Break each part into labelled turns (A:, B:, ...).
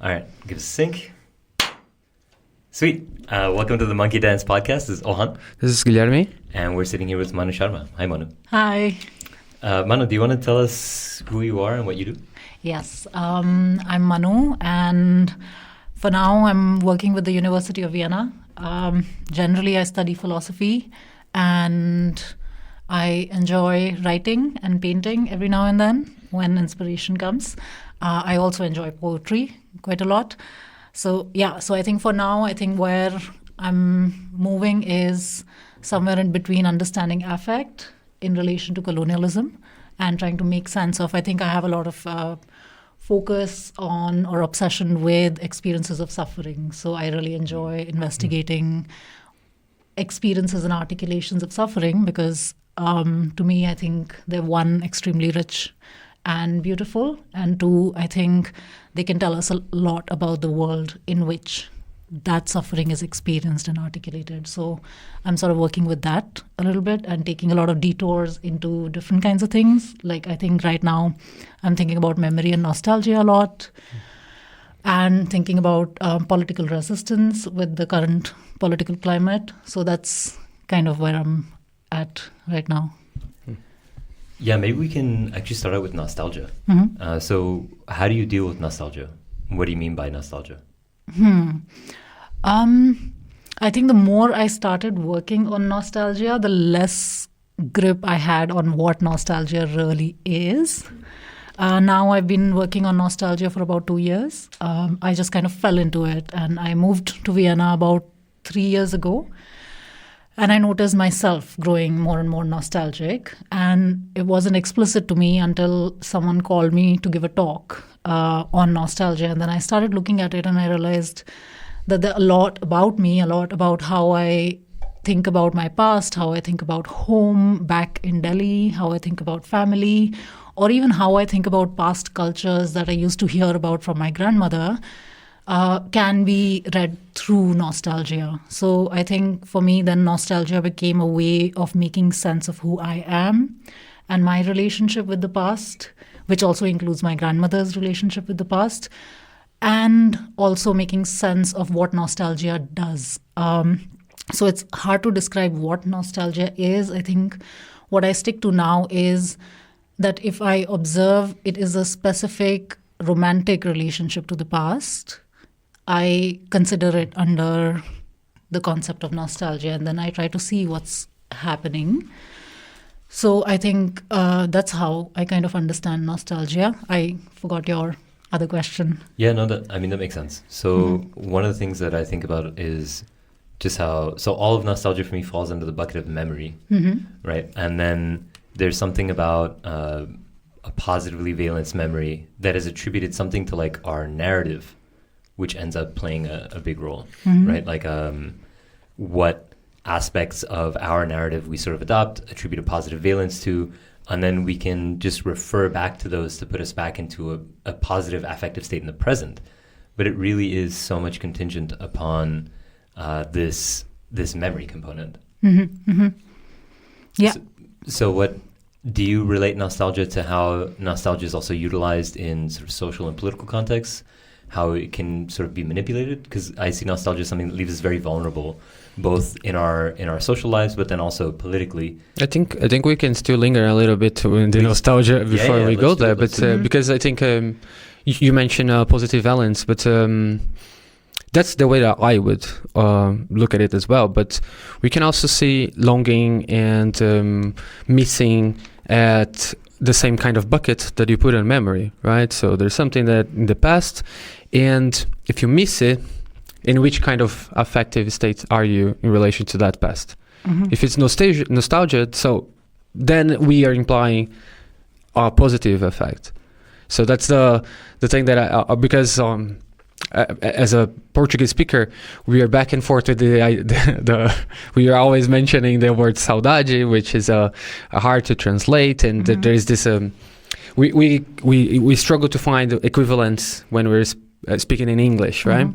A: All right, give us a sync. Sweet. Welcome to the Monkey Dance Podcast. This is Ohan.
B: This is Guilherme.
A: And we're sitting here with Manu Sharma. Hi, Manu.
C: Hi.
A: Manu, do you want to tell us who you are and what you do?
C: Yes, I'm Manu, and for now I'm working with the University of Vienna. Generally, I study philosophy, and I enjoy writing and painting every now and then when inspiration comes. I also enjoy poetry quite a lot. So I think for now, where I'm moving is somewhere in between understanding affect in relation to colonialism and trying to make sense of, I think I have a lot of focus on or obsession with experiences of suffering. So I really enjoy investigating experiences and articulations of suffering because to me, I think they're one, extremely rich and beautiful, and two, I think they can tell us a lot about the world in which that suffering is experienced and articulated. So I'm sort of working with that a little bit and taking a lot of detours into different kinds of things. Like I think right now I'm thinking about memory and nostalgia a lot and thinking about political resistance with the current political climate. So that's kind of where I'm at right now.
A: Yeah, maybe we can actually start out with nostalgia.
C: Mm-hmm.
A: So how do you deal with nostalgia? What do you mean by nostalgia?
C: I think the more I started working on nostalgia, the less grip I had on what nostalgia really is. Now I've been working on nostalgia for about 2 years. I just kind of fell into it, and I moved to Vienna about 3 years ago. And I noticed myself growing more and more nostalgic. And it wasn't explicit to me until someone called me to give a talk on nostalgia. And then I started looking at it and I realized that there are a lot about me, a lot about how I think about my past, how I think about home back in Delhi, how I think about family, or even how I think about past cultures that I used to hear about from my grandmother. Can be read through nostalgia. So I think for me, then nostalgia became a way of making sense of who I am and my relationship with the past, which also includes my grandmother's relationship with the past, and also making sense of what nostalgia does. So it's hard to describe what nostalgia is. I think what I stick to now is that if I observe it is a specific romantic relationship to the past, I consider it under the concept of nostalgia, and then I try to see what's happening. So I think that's how I kind of understand nostalgia. I forgot your other question.
A: Yeah, no, that makes sense. So one of the things that I think about is just how, so all of nostalgia for me falls under the bucket of memory, right? And then there's something about a positively valenced memory that is attributed something to like our narrative, which ends up playing a big role, right? Like what aspects of our narrative we sort of adopt, attribute a positive valence to, and then we can just refer back to those to put us back into a positive affective state in the present. But it really is so much contingent upon this memory component.
C: Yeah.
A: So what do you relate nostalgia to how nostalgia is also utilized in sort of social and political contexts? How it can sort of be manipulated, because I see nostalgia as something that leaves us very vulnerable, both in our social lives, but then also politically.
B: I think we can still linger a little bit in the nostalgia before we go there, but because I think you mentioned positive valence, but that's the way that I would look at it as well. But we can also see longing and missing at the same kind of bucket that you put in memory, right? So there's something that in the past, and if you miss it, in which kind of affective state are you in relation to that past? If it's nostalgia, so then we are implying a positive effect. So that's the thing that I because as a Portuguese speaker, we are back and forth with the we are always mentioning the word saudade, which is hard to translate, and there is this we struggle to find equivalents when we're speaking in English, right?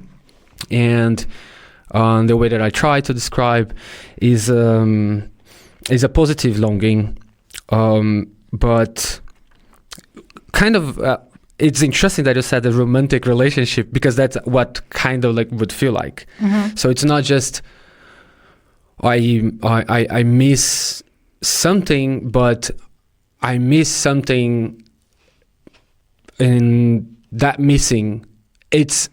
B: And the way that I try to describe is a positive longing, but kind of it's interesting that you said a romantic relationship, because that's what kind of like would feel like. So it's not just I miss something, but I miss something in that missing. It's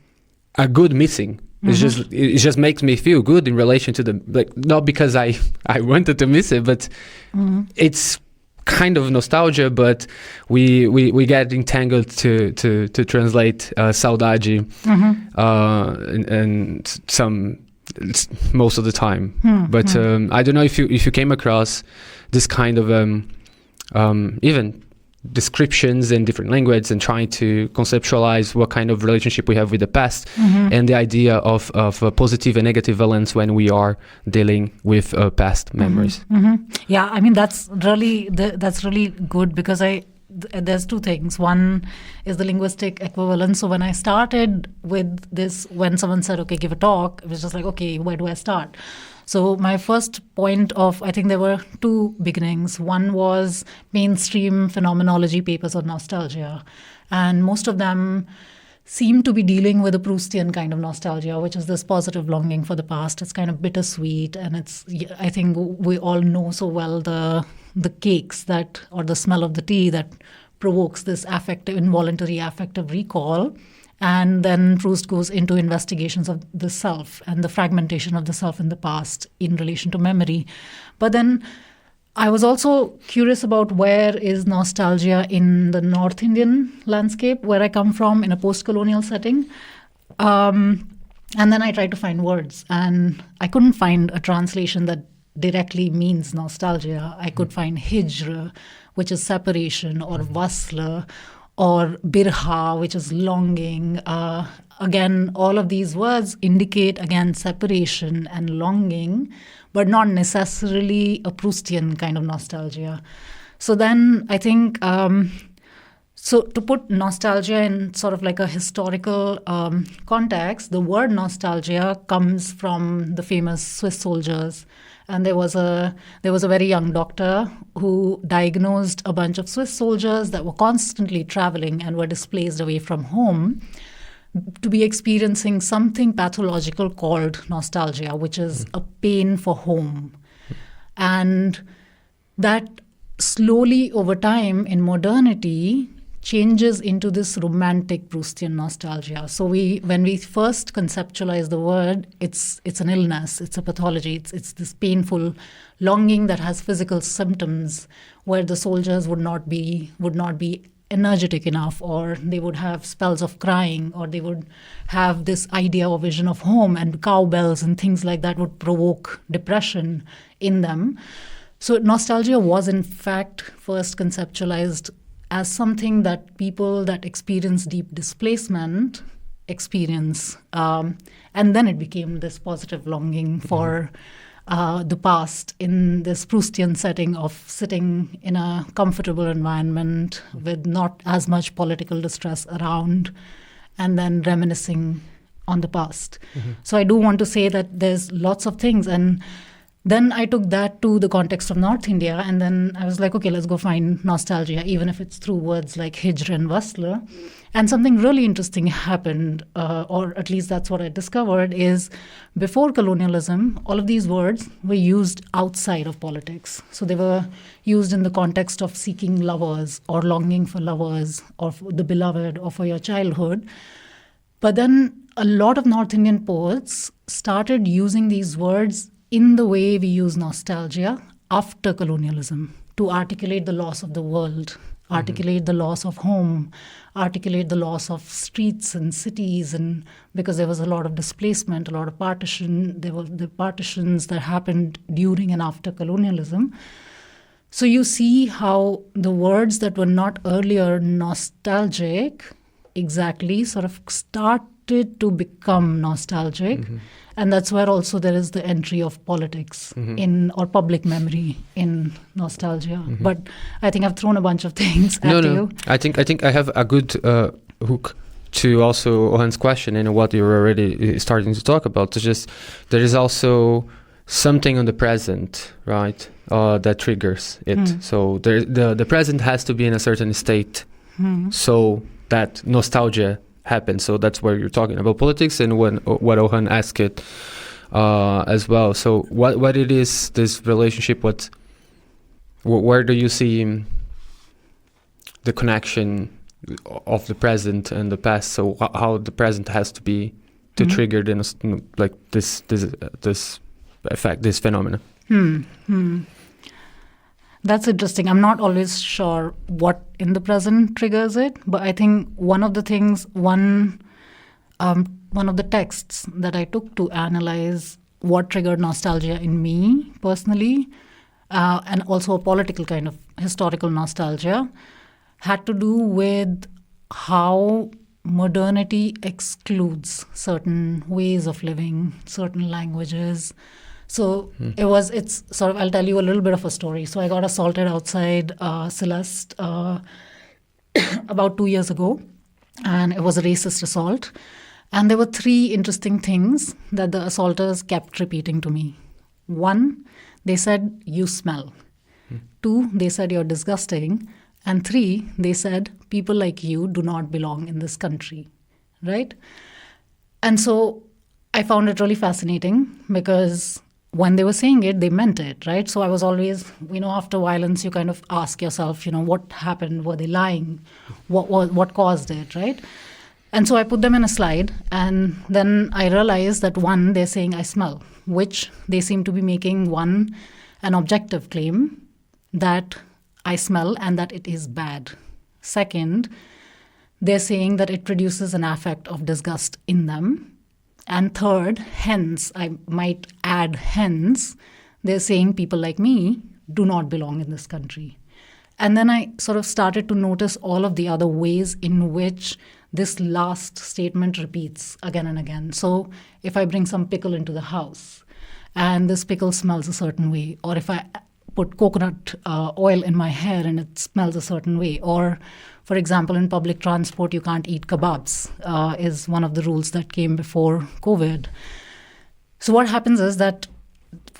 B: a good missing. It just makes me feel good in relation to the, like, not because I wanted to miss it, but it's kind of nostalgia. But we get entangled to translate saudade and some most of the time. But I don't know if you came across this kind of even descriptions in different languages and trying to conceptualize what kind of relationship we have with the past, and the idea of a positive and negative valence when we are dealing with past memories.
C: Yeah, I mean that's really good, because there's two things. One is the linguistic equivalence. So when I started with this, when someone said, okay, give a talk, it was just like, okay, where do I start? So my first point of, I think there were two beginnings. One was mainstream phenomenology papers on nostalgia. And most of them seem to be dealing with a Proustian kind of nostalgia, which is this positive longing for the past. It's kind of bittersweet. And it's, I think we all know so well the cakes that, or the smell of the tea that provokes this involuntary affective recall. And then Proust goes into investigations of the self and the fragmentation of the self in the past in relation to memory. But then I was also curious about where is nostalgia in the North Indian landscape, where I come from, in a post-colonial setting. And then I tried to find words, and I couldn't find a translation that directly means nostalgia. I could find hijr, which is separation, or wasl, or birha, which is longing. Again, all of these words indicate, again, separation and longing, but not necessarily a Proustian kind of nostalgia. So then I think, so to put nostalgia in sort of like a historical context, the word nostalgia comes from the famous Swiss soldiers. And there was a very young doctor who diagnosed a bunch of Swiss soldiers that were constantly traveling and were displaced away from home to be experiencing something pathological called nostalgia, which is a pain for home. And that slowly over time in modernity changes into this romantic Proustian nostalgia. So when we first conceptualize the word, it's an illness, it's a pathology, it's this painful longing that has physical symptoms, where the soldiers would not be energetic enough, or they would have spells of crying, or they would have this idea or vision of home, and cowbells and things like that would provoke depression in them. So nostalgia was in fact first conceptualized as something that people that experience deep displacement experience. And then it became this positive longing for the past in this Proustian setting of sitting in a comfortable environment with not as much political distress around, and then reminiscing on the past. So I do want to say that there's lots of things. And then I took that to the context of North India, and then I was like, okay, let's go find nostalgia, even if it's through words like hijr and wasl. And something really interesting happened, or at least that's what I discovered, is before colonialism, all of these words were used outside of politics. So they were used in the context of seeking lovers, or longing for lovers, or for the beloved, or for your childhood. But then a lot of North Indian poets started using these words in the way we use nostalgia after colonialism, to articulate the loss of the world, articulate the loss of home, articulate the loss of streets and cities, and because there was a lot of displacement, a lot of partition, there were the partitions that happened during and after colonialism. So you see how the words that were not earlier nostalgic exactly sort of started to become nostalgic. And that's where also there is the entry of politics in, or public memory in nostalgia. But I think I've thrown a bunch of things at you.
B: I think I have a good hook to also Ohan's question and what you're already starting to talk about. It's just there is also something on the present, right, that triggers it. So the present has to be in a certain state. So that nostalgia happens. So that's where you're talking about politics, and what Ohan asked it as well. So what it is, this relationship, where do you see the connection of the present and the past? So how the present has to be to trigger like this effect, this phenomenon.
C: That's interesting. I'm not always sure what in the present triggers it, but I think one of the things, one of the texts that I took to analyze what triggered nostalgia in me personally, and also a political kind of historical nostalgia, had to do with how modernity excludes certain ways of living, certain languages. So it's sort of, I'll tell you a little bit of a story. So I got assaulted outside Celeste about 2 years ago, and it was a racist assault. And there were 3 interesting things that the assaulters kept repeating to me. 1, they said, "You smell." 2, they said, "You're disgusting." And 3, they said, "People like you do not belong in this country," right? And so I found it really fascinating because when they were saying it, they meant it, right? So I was always, after violence, you kind of ask yourself, what happened? Were they lying? What caused it, right? And so I put them in a slide, and then I realized that 1, they're saying I smell, which they seem to be making an objective claim that I smell and that it is bad. 2nd, they're saying that it produces an affect of disgust in them. And 3rd, hence, I might add hence, they're saying people like me do not belong in this country. And then I sort of started to notice all of the other ways in which this last statement repeats again and again. So if I bring some pickle into the house and this pickle smells a certain way, or if I put coconut oil in my hair and it smells a certain way, or for example, in public transport, you can't eat kebabs, is one of the rules that came before COVID. So what happens is that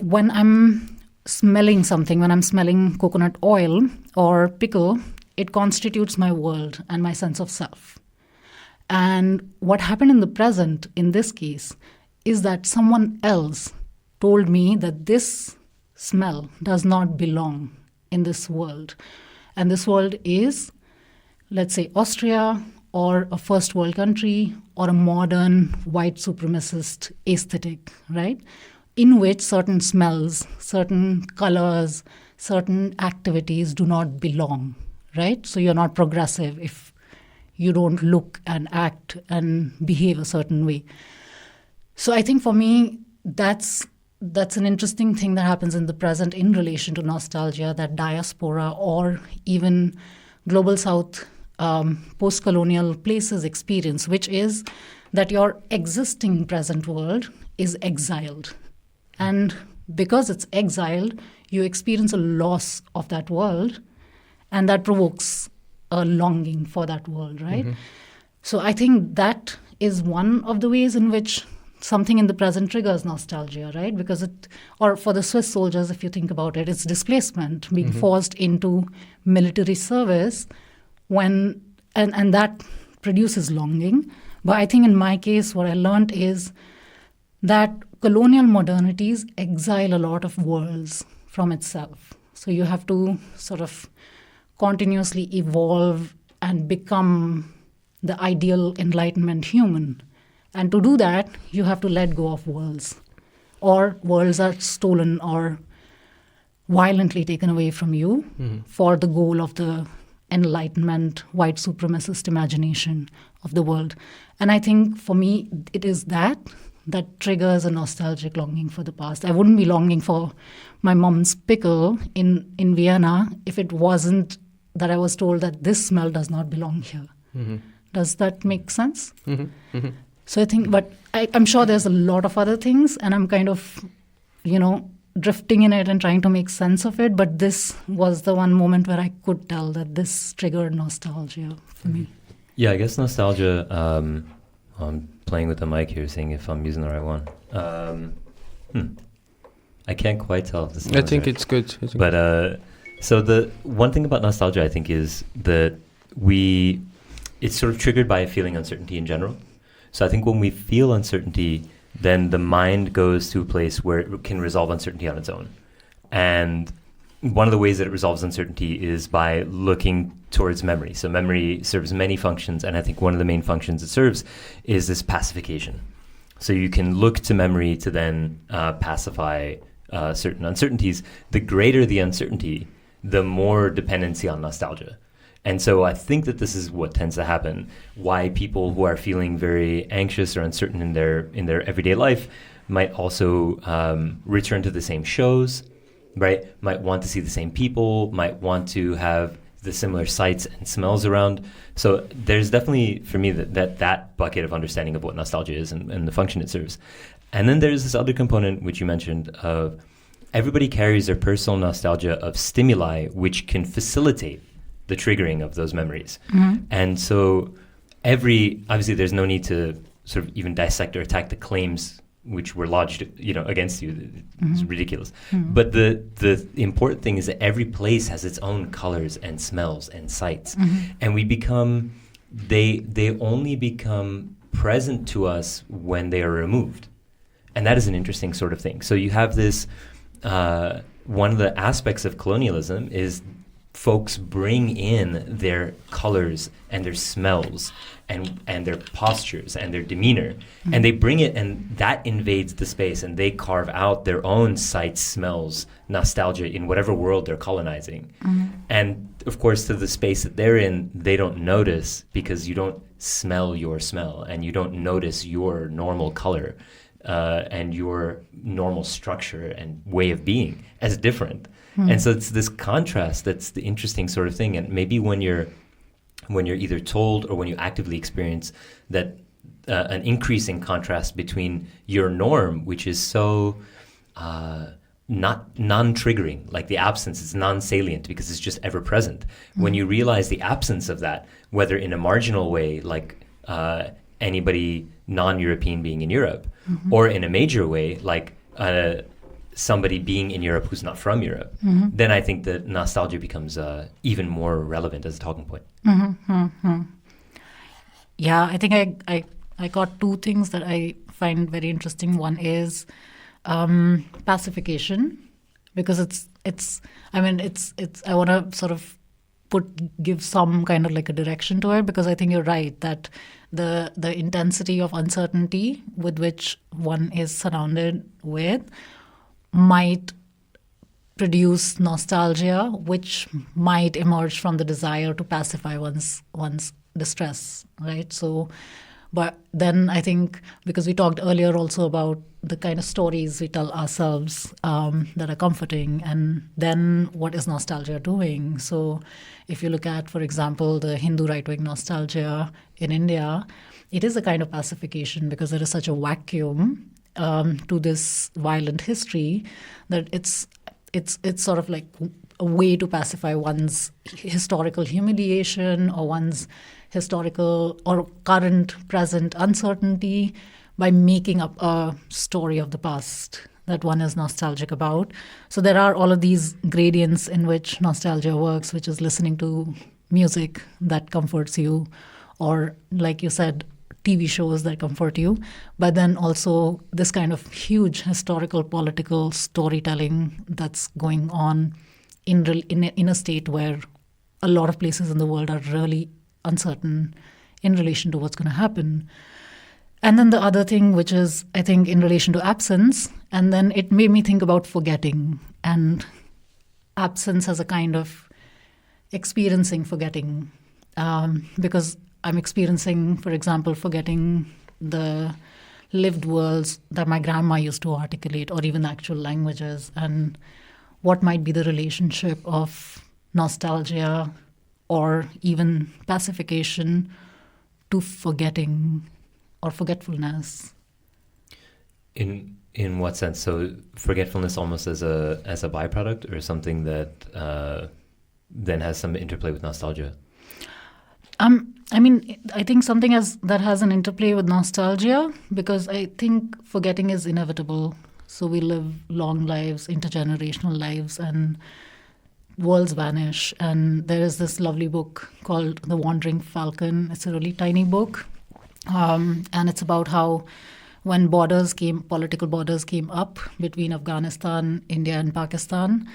C: when I'm smelling something, when I'm smelling coconut oil or pickle, it constitutes my world and my sense of self. And what happened in the present, in this case, is that someone else told me that this smell does not belong in this world. And this world is, let's say, Austria or a first world country or a modern white supremacist aesthetic, right? In which certain smells, certain colors, certain activities do not belong, right? So you're not progressive if you don't look and act and behave a certain way. So I think for me, that's an interesting thing that happens in the present in relation to nostalgia, that diaspora or even global south post-colonial places experience, which is that your existing present world is exiled. And because it's exiled, you experience a loss of that world, and that provokes a longing for that world, right? Mm-hmm. So I think that is one of the ways in which something in the present triggers nostalgia, right? Because or for the Swiss soldiers, if you think about it, it's displacement, being forced into military service, and that produces longing. But I think in my case, what I learned is that colonial modernities exile a lot of worlds from itself. So you have to sort of continuously evolve and become the ideal Enlightenment human. And to do that, you have to let go of worlds. Or worlds are stolen or violently taken away from you for the goal of the Enlightenment, white supremacist imagination of the world. And I think for me, it is that triggers a nostalgic longing for the past. I wouldn't be longing for my mom's pickle in Vienna if it wasn't that I was told that this smell does not belong here. Mm-hmm. Does that make sense? Mm-hmm. Mm-hmm. So I think, but I'm sure there's a lot of other things, and I'm kind of, drifting in it and trying to make sense of it. But this was the one moment where I could tell that this triggered nostalgia for me.
A: Yeah, I guess nostalgia, I'm playing with the mic here, seeing if I'm using the right one. I can't quite tell if this is
B: I think
A: right.
B: It's good.
A: So the one thing about nostalgia, I think, is that it's sort of triggered by feeling uncertainty in general. So I think when we feel uncertainty, then the mind goes to a place where it can resolve uncertainty on its own. And one of the ways that it resolves uncertainty is by looking towards memory. So memory serves many functions, and I think one of the main functions it serves is this pacification. So you can look to memory to then pacify certain uncertainties. The greater the uncertainty, the more dependency on nostalgia. And so I think that this is what tends to happen, why people who are feeling very anxious or uncertain in their everyday life might also return to the same shows, right? Might want to see the same people, might want to have the similar sights and smells around. So there's definitely, for me, that bucket of understanding of what nostalgia is and the function it serves. And then there's this other component, which you mentioned, of everybody carries their personal nostalgia of stimuli, which can facilitate the triggering of those memories. Mm-hmm. And so obviously there's no need to sort of even dissect or attack the claims which were lodged, against you. It's mm-hmm. ridiculous. Mm-hmm. But the important thing is that every place has its own colors and smells and sights. Mm-hmm. And they only become present to us when they are removed. And that is an interesting sort of thing. So you have this, one of the aspects of colonialism is folks bring in their colors and their smells and their postures and their demeanor, mm-hmm. and they bring it, and that invades the space, and they carve out their own sights, smells, nostalgia in whatever world they're colonizing. Mm-hmm. And of course, to the space that they're in, they don't notice, because you don't smell your smell, and you don't notice your normal color and your normal structure and way of being as different. And so it's this contrast that's the interesting sort of thing. And maybe when you're either told or when you actively experience that an increasing contrast between your norm, which is so not non-triggering, like the absence is non-salient because it's just ever present. When you realize the absence of that, whether in a marginal way, like anybody non-European being in Europe, mm-hmm. or in a major way, like somebody being in Europe who's not from Europe, mm-hmm. then I think that nostalgia becomes even more relevant as a talking point.
C: Mm-hmm. Mm-hmm. Yeah, I think I got two things that I find very interesting. One is pacification, because I want to sort of give some kind of like a direction to it, because I think you're right that the intensity of uncertainty with which one is surrounded with might produce nostalgia, which might emerge from the desire to pacify one's distress, right? So, but then I think, because we talked earlier also about the kind of stories we tell ourselves that are comforting, and then what is nostalgia doing? So if you look at, for example, the Hindu right-wing nostalgia in India, it is a kind of pacification, because there is such a vacuum to this violent history that it's sort of like a way to pacify one's historical humiliation or one's historical or current present uncertainty by making up a story of the past that one is nostalgic about. So there are all of these gradients in which nostalgia works, which is listening to music that comforts you, or like you said, TV shows that comfort you, but then also this kind of huge historical, political storytelling that's going on in a state where a lot of places in the world are really uncertain in relation to what's going to happen. And then the other thing, which is, I think, in relation to absence, and then it made me think about forgetting, and absence as a kind of experiencing forgetting, because I'm experiencing, for example, forgetting the lived worlds that my grandma used to articulate, or even actual languages, and what might be the relationship of nostalgia or even pacification to forgetting or forgetfulness.
A: In what sense? So forgetfulness almost as a byproduct, or something that then has some interplay with nostalgia?
C: I think something that has an interplay with nostalgia, because I think forgetting is inevitable. So we live long lives, intergenerational lives, and worlds vanish. And there is this lovely book called The Wandering Falcon. It's a really tiny book. And it's about how when political borders came up between Afghanistan, India, and Pakistan,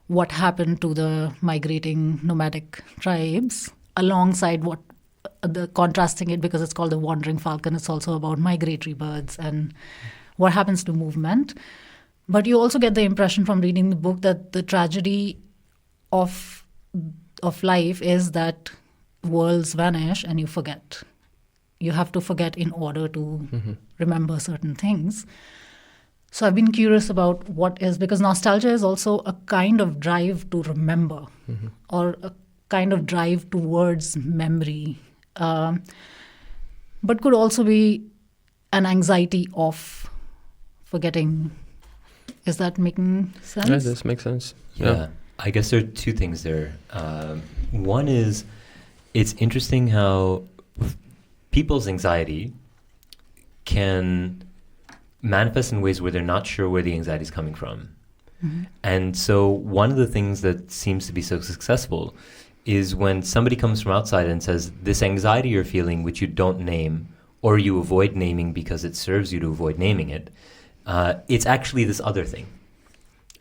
C: what happened to the migrating nomadic tribes alongside contrasting it, because it's called The Wandering Falcon. It's also about migratory birds and what happens to movement. But you also get the impression from reading the book that the tragedy of life is that worlds vanish and you forget. You have to forget in order to remember certain things. So I've been curious about because nostalgia is also a kind of drive to remember or a kind of drive towards memory, but could also be an anxiety of forgetting. Is that making sense?
B: Yeah, this makes sense.
A: Yeah. I guess there are two things there. One is, it's interesting how people's anxiety can manifest in ways where they're not sure where the anxiety is coming from. And so one of the things that seems to be so successful is when somebody comes from outside and says, this anxiety you're feeling, which you don't name, or you avoid naming because it serves you to avoid naming it, it's actually this other thing.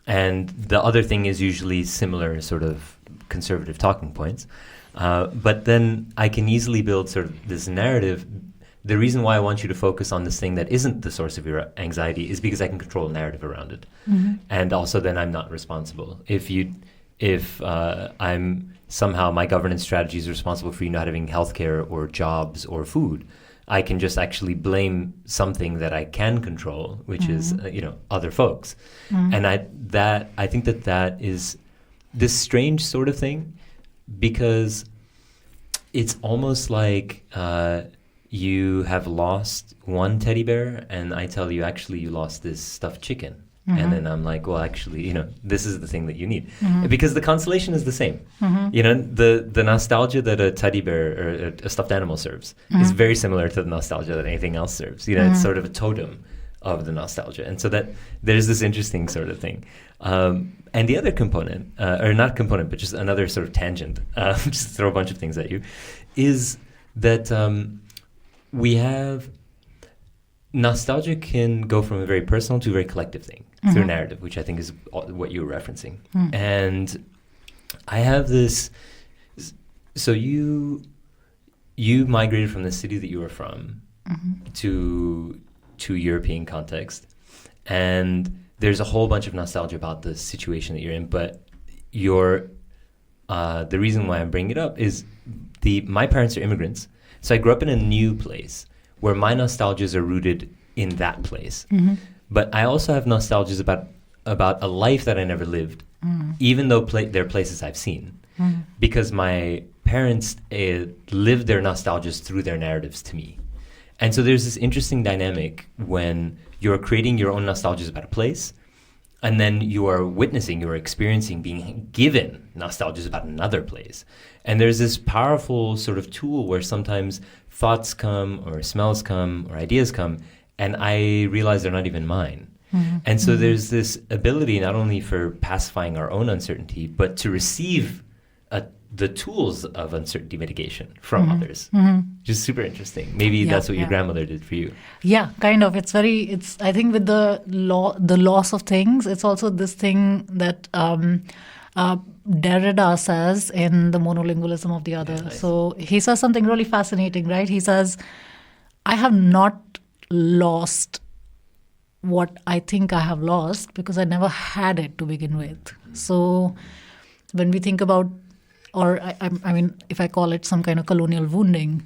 A: And the other thing is usually similar sort of conservative talking points. But then I can easily build sort of this narrative. The reason why I want you to focus on this thing that isn't the source of your anxiety is because I can control a narrative around it. And also then I'm not responsible. If I'm somehow, my governance strategy is responsible for you not having healthcare or jobs or food, I can just actually blame something that I can control, which is other folks. And I think that is this strange sort of thing, because it's almost like you have lost one teddy bear and I tell you, actually, you lost this stuffed chicken. And then I'm like, well, actually, this is the thing that you need. Because the consolation is the same. The nostalgia that a teddy bear or a stuffed animal serves is very similar to the nostalgia that anything else serves. It's sort of a totem of the nostalgia. And so that there's this interesting sort of thing. And the other component, or not component, but just another sort of tangent, just throw a bunch of things at you, is that we have... nostalgia can go from a very personal to a very collective thing through narrative, which I think is what you were referencing. And I have this... So you migrated from the city that you were from to European context. And there's a whole bunch of nostalgia about the situation that you're in. But the reason why I'm bringing it up is my parents are immigrants. So I grew up in a new place where my nostalgias are rooted in that place. But I also have nostalgias about a life that I never lived, even though they're places I've seen. Because my parents lived their nostalgias through their narratives to me. And so there's this interesting dynamic when you're creating your own nostalgias about a place, and then you are witnessing, you are experiencing, being given nostalgias about another place. And there's this powerful sort of tool where sometimes thoughts come or smells come or ideas come, and I realize they're not even mine. And so there's this ability not only for pacifying our own uncertainty, but to receive the tools of uncertainty mitigation from others. Just super interesting. Maybe that's what your grandmother did for you. Yeah,
C: kind of. I think with the loss of things, it's also this thing that Derrida says in The Monolingualism of the Other. Yeah, nice. So he says something really fascinating, right? He says, I have not lost what I think I have lost because I never had it to begin with. So when we think about, or I mean, if I call it some kind of colonial wounding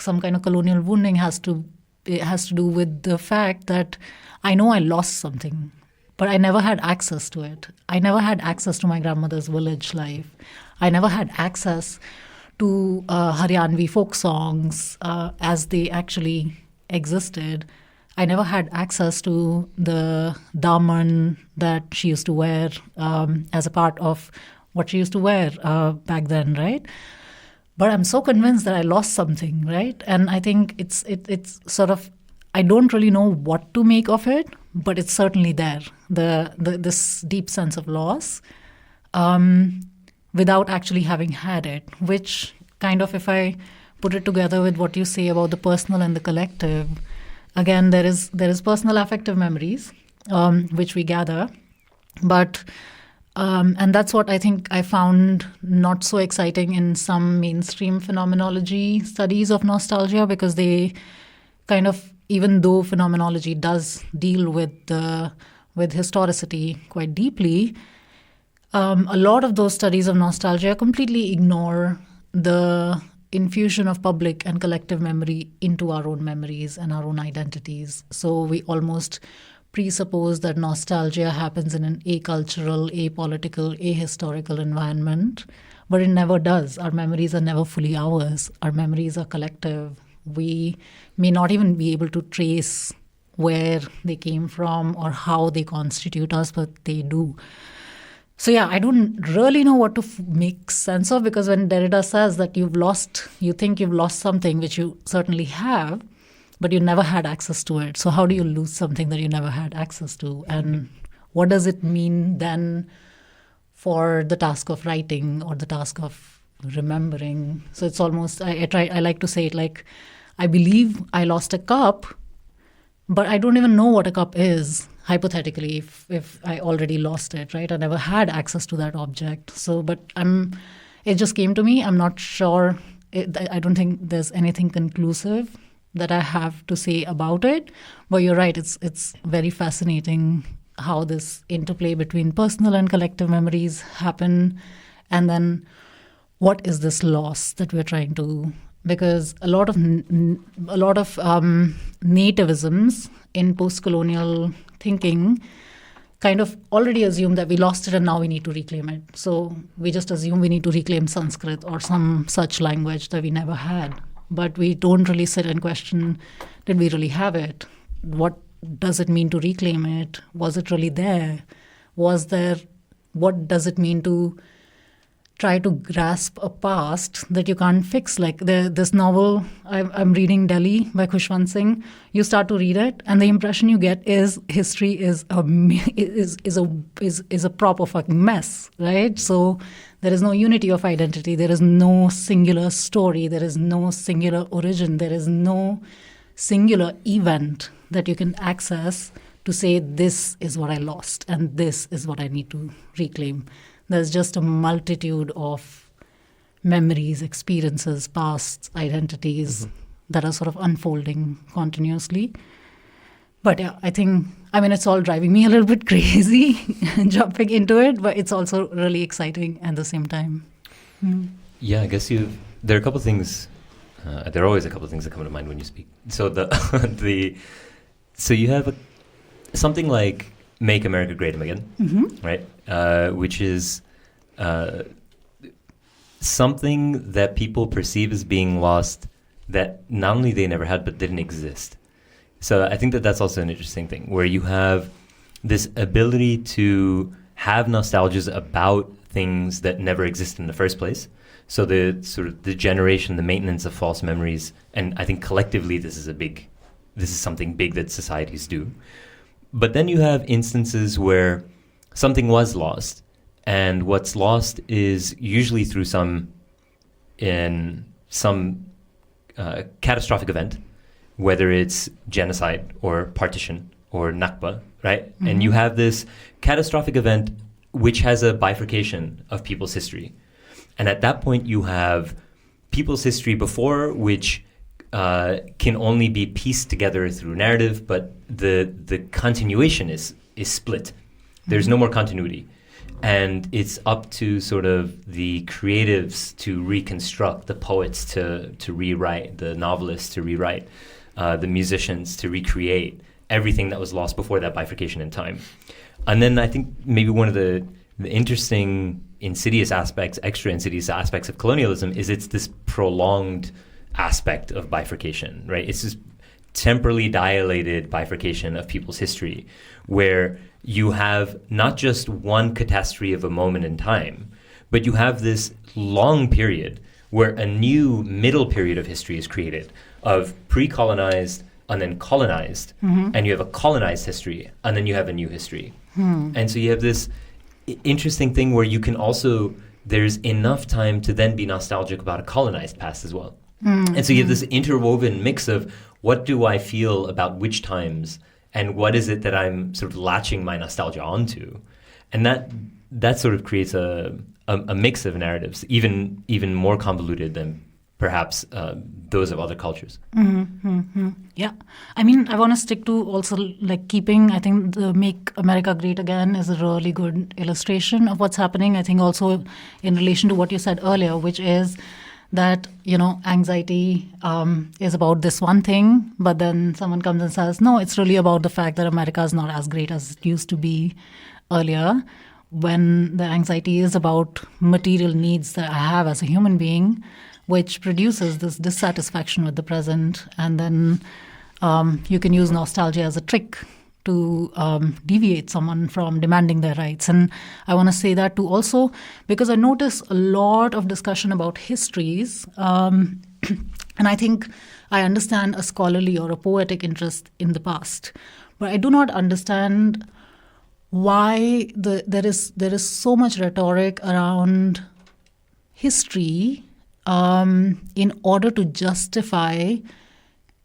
C: has to do with the fact that I know I lost something, but I never had access to it. I never had access to my grandmother's village life. I never had access to Haryanvi folk songs as they actually existed. I never had access to the daman that she used to wear as a part of what she used to wear back then, right? But I'm so convinced that I lost something, right? And I think it's sort of, I don't really know what to make of it, but it's certainly there. This deep sense of loss. without actually having had it, which kind of, if I put it together with what you say about the personal and the collective, again, there is personal affective memories, which we gather, but and that's what I think I found not so exciting in some mainstream phenomenology studies of nostalgia, because they kind of, even though phenomenology does deal with historicity quite deeply, a lot of those studies of nostalgia completely ignore the infusion of public and collective memory into our own memories and our own identities. So we almost presuppose that nostalgia happens in an acultural, apolitical, ahistorical environment, but it never does. Our memories are never fully ours. Our memories are collective. We may not even be able to trace where they came from or how they constitute us, but they do. So yeah, I don't really know what to make sense of, because when Derrida says that you think you've lost something, which you certainly have, but you never had access to it. So how do you lose something that you never had access to? And what does it mean then for the task of writing or the task of remembering? So it's almost, I like to say it like, I believe I lost a cup, but I don't even know what a cup is, hypothetically, if I already lost it, right? I never had access to that object. So, but it just came to me. I'm not sure. I don't think there's anything conclusive that I have to say about it. But you're right. It's very fascinating how this interplay between personal and collective memories happen. And then what is this loss that we're trying to... Because a lot of nativisms in post-colonial thinking kind of already assume that we lost it and now we need to reclaim it. So we just assume we need to reclaim Sanskrit or some such language that we never had. But we don't really sit and question, did we really have it? What does it mean to reclaim it? Was it really there? What does it mean to try to grasp a past that you can't fix? Like this novel I'm reading, Delhi, by Khushwant Singh. You start to read it, and the impression you get is history is a proper fucking mess, right? So there is no unity of identity. There is no singular story. There is no singular origin. There is no singular event that you can access to say, this is what I lost and this is what I need to reclaim. There's just a multitude of memories, experiences, pasts, identities that are sort of unfolding continuously. But yeah, it's all driving me a little bit crazy jumping into it, but it's also really exciting at the same time.
A: Yeah, I guess there are a couple of things, there are always a couple of things that come to mind when you speak. So so you have something like Make America Great Again, right? Which is something that people perceive as being lost that not only they never had, but didn't exist. So I think that's also an interesting thing, where you have this ability to have nostalgias about things that never existed in the first place. So the generation, the maintenance of false memories, and I think collectively this is something big that societies do. But then you have instances where something was lost, and what's lost is usually through some catastrophic event, whether it's genocide or partition or Nakba, right? Mm-hmm. And you have this catastrophic event which has a bifurcation of people's history. And at that point you have people's history before, which can only be pieced together through narrative, but the continuation is split. There's no more continuity. And it's up to sort of the creatives to reconstruct, the poets to rewrite, the novelists to rewrite, the musicians to recreate everything that was lost before that bifurcation in time. And then I think maybe one of the interesting extra insidious aspects of colonialism is it's this prolonged aspect of bifurcation, right? It's this temporally dilated bifurcation of people's history, where you have not just one catastrophe of a moment in time, but you have this long period where a new middle period of history is created, of pre-colonized and then colonized, and you have a colonized history, and then you have a new history. And so you have this interesting thing where you can also there's enough time to then be nostalgic about a colonized past as well. And so you have this interwoven mix of what do I feel about which times and what is it that I'm sort of latching my nostalgia onto. And that sort of creates a mix of narratives, even more convoluted than perhaps those of other cultures.
C: Yeah. I mean, I want to stick to also like keeping, I think the Make America Great Again is a really good illustration of what's happening. I think also in relation to what you said earlier, which is that, anxiety is about this one thing, but then someone comes and says, no, it's really about the fact that America is not as great as it used to be earlier, when the anxiety is about material needs that I have as a human being, which produces this dissatisfaction with the present. And then you can use nostalgia as a trick to deviate someone from demanding their rights. And I want to say that too also, because I notice a lot of discussion about histories. And I think I understand a scholarly or a poetic interest in the past. But I do not understand why there is so much rhetoric around history in order to justify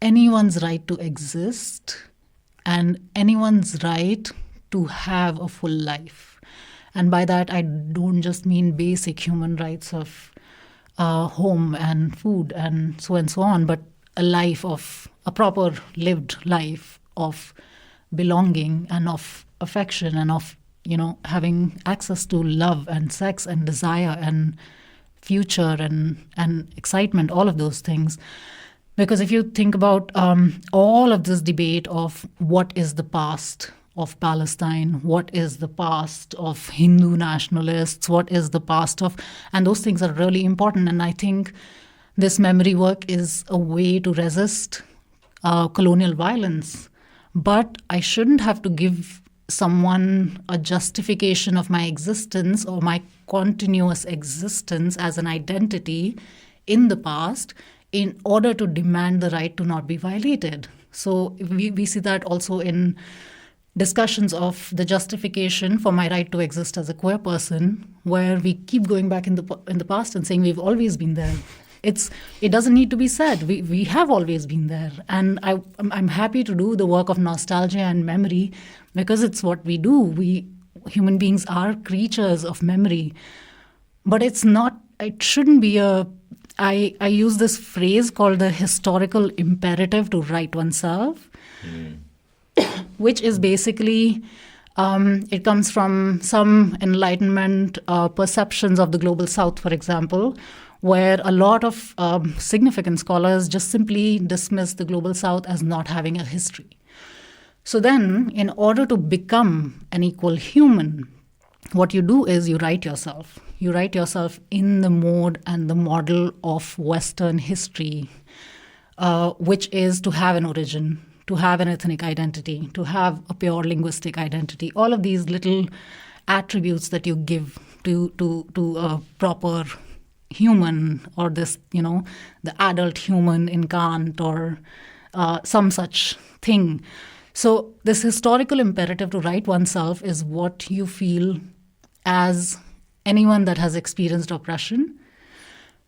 C: anyone's right to exist and anyone's right to have a full life. And by that, I don't just mean basic human rights of home and food and so on, but a life of a proper lived life of belonging and of affection and of, having access to love and sex and desire and future and excitement, all of those things. Because if you think about all of this debate of what is the past of Palestine, what is the past of Hindu nationalists, what is the past of, and those things are really important. And I think this memory work is a way to resist colonial violence. But I shouldn't have to give someone a justification of my existence or my continuous existence as an identity in the past in order to demand the right to not be violated. So we see that also in discussions of the justification for my right to exist as a queer person, where we keep going back in the past and saying we've always been there. It doesn't need to be said. We have always been there. And I'm happy to do the work of nostalgia and memory because it's what we do. We human beings are creatures of memory. But it shouldn't be I use this phrase called the historical imperative to right oneself, which is basically, it comes from some Enlightenment perceptions of the Global South, for example, where a lot of significant scholars just simply dismiss the Global South as not having a history. So then, in order to become an equal human, what you do is you write yourself. You write yourself in the mode and the model of Western history, which is to have an origin, to have an ethnic identity, to have a pure linguistic identity. All of these little attributes that you give to a proper human, or this, the adult human in Kant, or some such thing. So this historical imperative to right oneself is what you feel as anyone that has experienced oppression,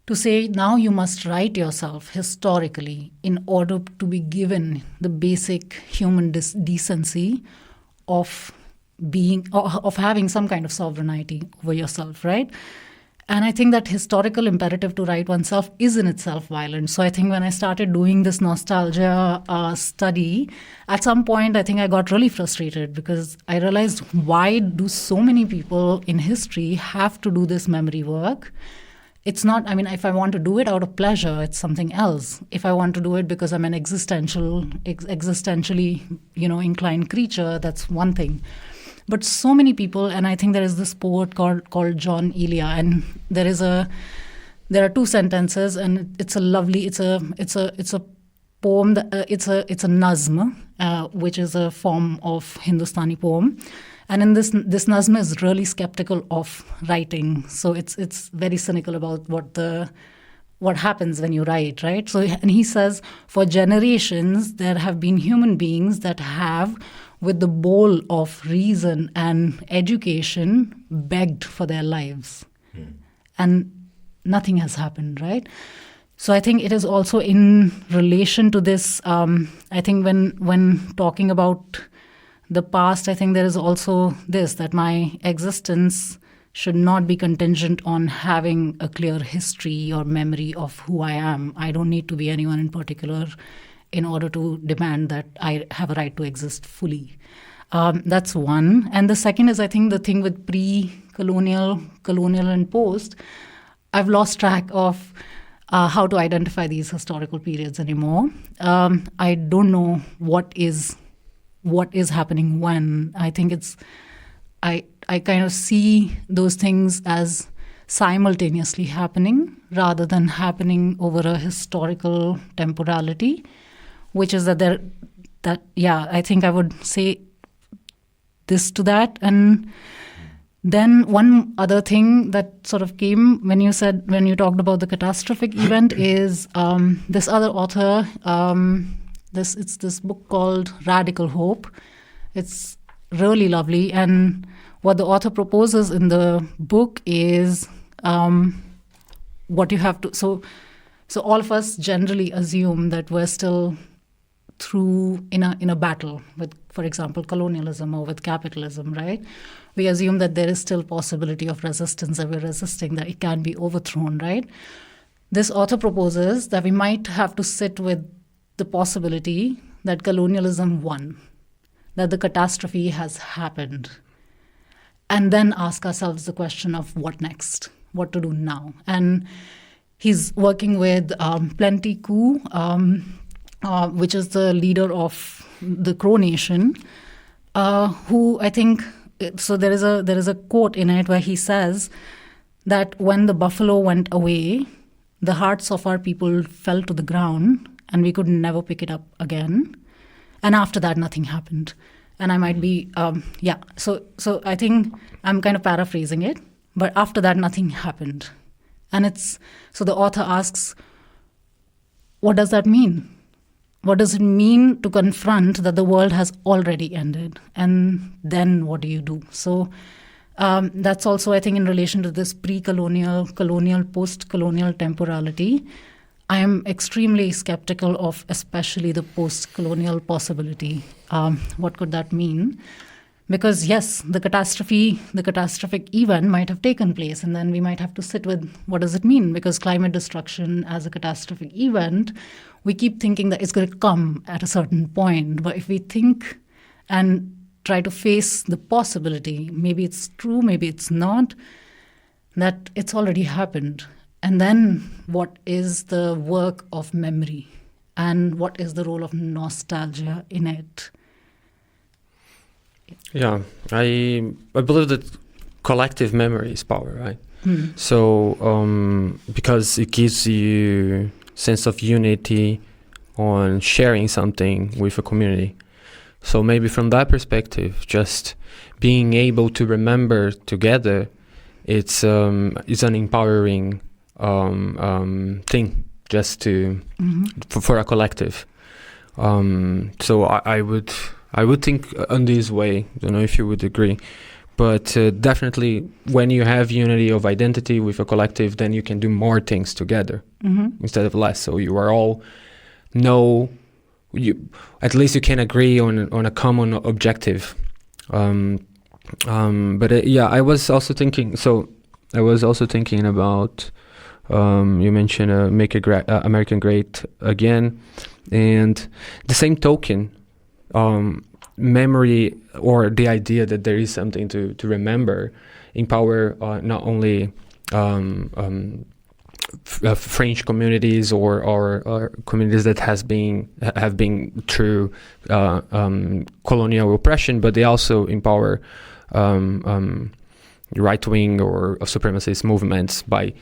C: to say now you must write yourself historically in order to be given the basic human decency of having some kind of sovereignty over yourself, right? And I think that historical imperative to right oneself is in itself violent. So I think when I started doing this nostalgia study, at some point I think I got really frustrated because I realized, why do so many people in history have to do this memory work? It's not, if I want to do it out of pleasure, it's something else. If I want to do it because I'm an existentially, inclined creature, that's one thing. But so many people, and I think there is this poet called John Elia, and there are two sentences, and it's a poem. It's a nazm, which is a form of Hindustani poem, and in this nazm is really skeptical of writing. So it's very cynical about what happens when you write, right? So, and he says, for generations there have been human beings that have, with the bowl of reason and education, begged for their lives. and nothing has happened, right? So I think it is also in relation to this. I think when talking about the past, I think there is also this, that my existence should not be contingent on having a clear history or memory of who I am. I don't need to be anyone in particular in order to demand that I have a right to exist fully. That's one. And the second is, I think, the thing with pre-colonial, colonial, and post. I've lost track of how to identify these historical periods anymore. I don't know what is happening when. I think I kind of see those things as simultaneously happening rather than happening over a historical temporality, which is that I think I would say this to that. And then one other thing that sort of came when you talked about the catastrophic event is this other author, it's this book called Radical Hope. It's really lovely. And what the author proposes in the book is what you have to... So all of us generally assume that we're still in a battle with, for example, colonialism or with capitalism, right? We assume that there is still possibility of resistance, that we're resisting, that it can be overthrown, right? This author proposes that we might have to sit with the possibility that colonialism won, that the catastrophe has happened, and then ask ourselves the question of what next, what to do now. And he's working with Plenty Coup, which is the leader of the Crow Nation, who I think... So there is a quote in it where he says that when the buffalo went away, the hearts of our people fell to the ground and we could never pick it up again. And after that, nothing happened. And I might be, So I think I'm kind of paraphrasing it, but after that, nothing happened. And so the author asks, what does that mean? What does it mean to confront that the world has already ended? And then what do you do? So that's also, I think, in relation to this pre-colonial, colonial, post-colonial temporality. I am extremely skeptical of especially the post-colonial possibility. What could that mean? Because yes, the catastrophic event might have taken place, and then we might have to sit with what does it mean? Because climate destruction as a catastrophic event, we keep thinking that it's going to come at a certain point. But if we think and try to face the possibility, maybe it's true, maybe it's not, that it's already happened. And then what is the work of memory? And what is the role of nostalgia in it?
B: Yeah, I believe that collective memory is power, right? So because it gives you sense of unity on sharing something with a community. So maybe from that perspective, just being able to remember together, it's an empowering thing just to for a collective. So I would think on this way. I don't know if you would agree, but definitely when you have unity of identity with a collective, then you can do more things together instead of less. So you are all at least you can agree on a common objective. But I was also thinking. So I was also thinking about you mentioned make American great again, and the same token. Memory or the idea that there is something to remember empower not only French communities or communities that have been through colonial oppression, but they also empower right-wing or supremacist movements by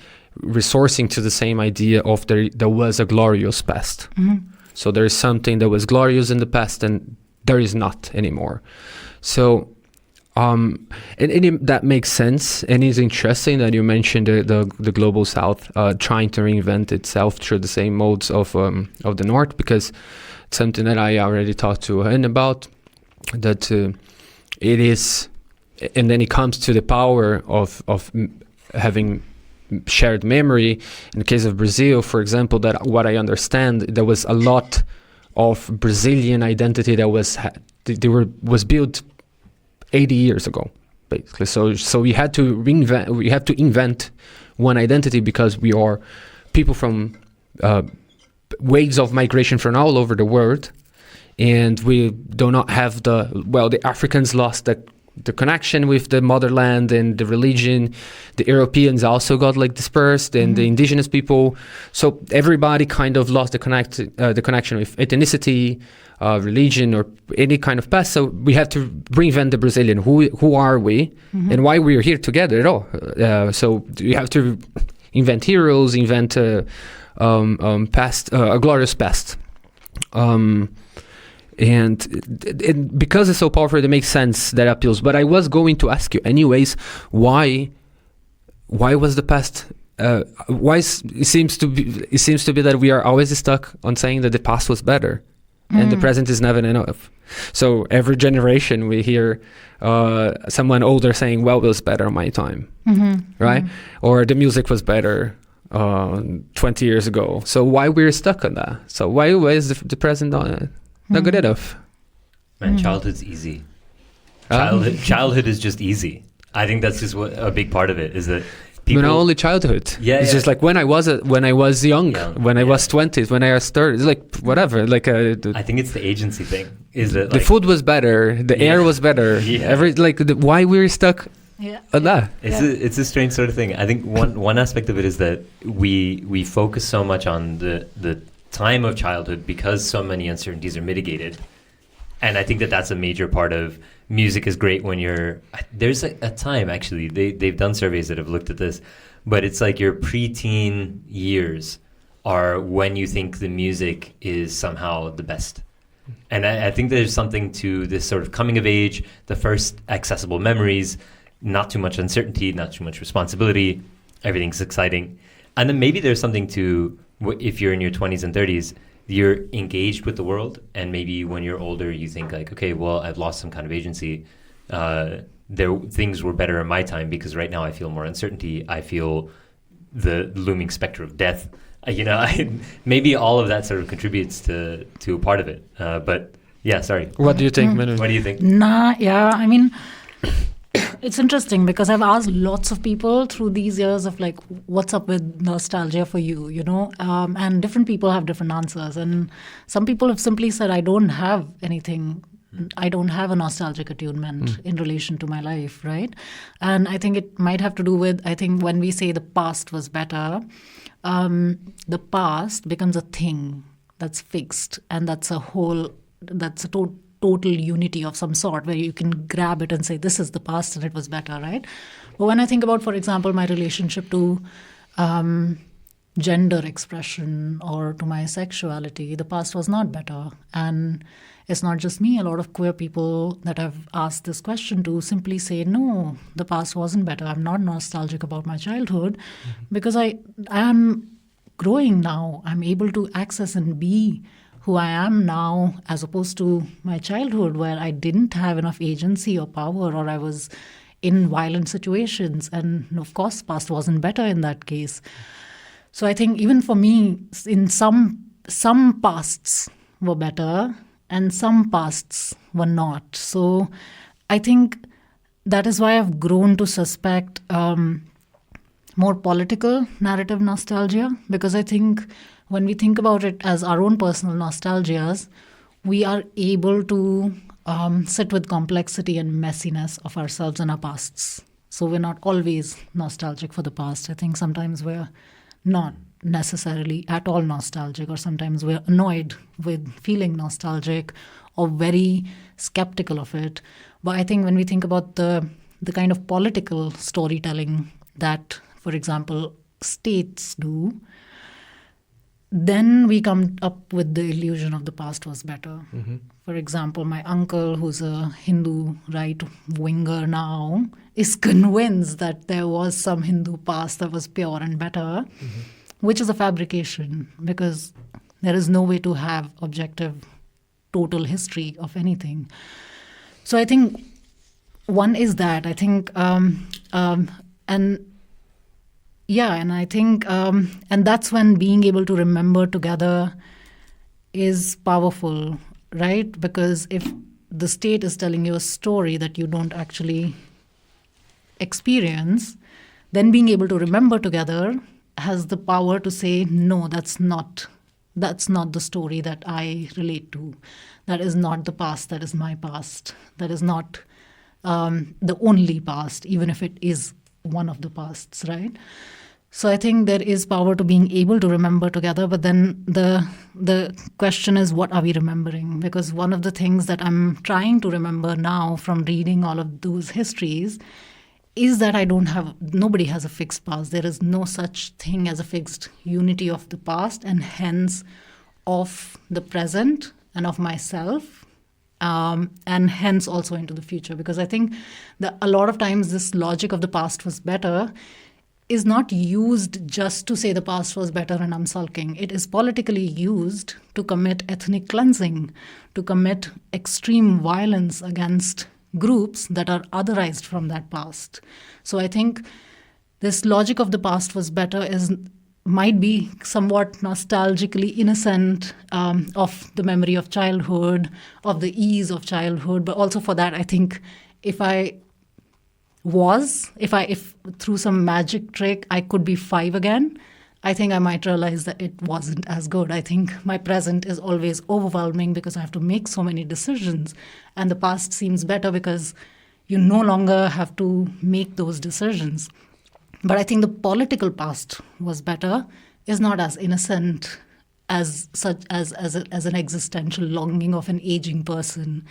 B: resourcing to the same idea of there was a glorious past. So there is something that was glorious in the past and there is not anymore. So and that makes sense, and it's interesting that you mentioned the global South trying to reinvent itself through the same modes of the North, because it's something that I already talked to Hen about, that it is, and then it comes to the power of having shared memory. In the case of Brazil, for example, that what I understand, there was a lot of Brazilian identity that was built 80 years ago, basically. So we had to invent one identity because we are people from waves of migration from all over the world, and we do not have the Africans lost the connection with the motherland and the religion. The Europeans also got like dispersed, and the indigenous people. So everybody kind of lost the connection with ethnicity, religion, or any kind of past. So we have to reinvent the Brazilian. Who are we, and why we are here together at all? So we have to invent heroes, invent past, a glorious past. And because it's so powerful, it makes sense, that appeals. But I was going to ask you anyways, why was the past? Why it seems to be that we are always stuck on saying that the past was better, and the present is never enough. So every generation we hear someone older saying, "Well, it was better on my time," right? Or the music was better 20 years ago. So why we're stuck on that? So why is the present not good enough?
A: Man, childhood's easy. Childhood is just easy. I think that's just a big part of it, is that people...
B: But not only childhood.
A: Yeah,
B: it's just like when I was young, when I was 20s, when I was 30s, it's like whatever. Like
A: I think it's the agency thing. Is that
B: the food was better, the air was better. Why we're stuck on that?
A: It's a strange sort of thing. I think one aspect of it is that we focus so much on the time of childhood because so many uncertainties are mitigated, and I think that's a major part of music. Is great when there's a time, actually they've done surveys that have looked at this, but it's like your preteen years are when you think the music is somehow the best. And I think there's something to this sort of coming of age, the first accessible memories, not too much uncertainty, not too much responsibility, everything's exciting. And then maybe there's something to, if you're in your 20s and 30s, you're engaged with the world, and maybe when you're older you think like, okay, well, I've lost some kind of agency. Things were better in my time because right now I feel more uncertainty. I feel the looming specter of death. Maybe all of that sort of contributes to a part of it. But yeah, sorry.
B: What do you think, Manu?
A: What do you think?
C: I mean, it's interesting because I've asked lots of people through these years of like, what's up with nostalgia for you, and different people have different answers. And some people have simply said, I don't have anything. I don't have a nostalgic attunement in relation to my life, right? And I think it might have to do with, I think when we say the past was better, the past becomes a thing that's fixed, and that's a total unity of some sort where you can grab it and say, this is the past and it was better, right? But when I think about, for example, my relationship to gender expression or to my sexuality, the past was not better. And it's not just me. A lot of queer people that I've asked this question to simply say, no, the past wasn't better. I'm not nostalgic about my childhood because I am growing now. I'm able to access and be who I am now, as opposed to my childhood where I didn't have enough agency or power, or I was in violent situations. And of course, past wasn't better in that case. So I think even for me, in some pasts were better and some pasts were not. So I think that is why I've grown to suspect more political narrative nostalgia, because I think when we think about it as our own personal nostalgias, we are able to sit with complexity and messiness of ourselves and our pasts. So we're not always nostalgic for the past. I think sometimes we're not necessarily at all nostalgic, or sometimes we're annoyed with feeling nostalgic or very skeptical of it. But I think when we think about the kind of political storytelling that, for example, states do, then we come up with the illusion of the past was better. For example, my uncle, who's a Hindu right-winger now, is convinced that there was some Hindu past that was pure and better, which is a fabrication, because there is no way to have objective, total history of anything. So I think one is that. I think, and Yeah, and I think, and that's when being able to remember together is powerful, right? Because if the state is telling you a story that you don't actually experience, then being able to remember together has the power to say, no, that's not the story that I relate to. That is not the past. That is my past. That is not the only past, even if it is one of the pasts, right? So I think there is power to being able to remember together, but then the question is, what are we remembering? Because one of the things that I'm trying to remember now from reading all of those histories is that nobody has a fixed past. There is no such thing as a fixed unity of the past, and hence of the present and of myself, and hence also into the future. Because I think that a lot of times this logic of the past was better is not used just to say the past was better and I'm sulking. It is politically used to commit ethnic cleansing, to commit extreme violence against groups that are otherized from that past. So I think this logic of the past was better might be somewhat nostalgically innocent of the memory of childhood, of the ease of childhood. But also for that, I think if through some magic trick I could be 5 again, I think I might realize that it wasn't as good. I think my present is always overwhelming because I have to make so many decisions. And the past seems better because you no longer have to make those decisions. But I think the political past was better, is not as innocent as an existential longing of an aging person.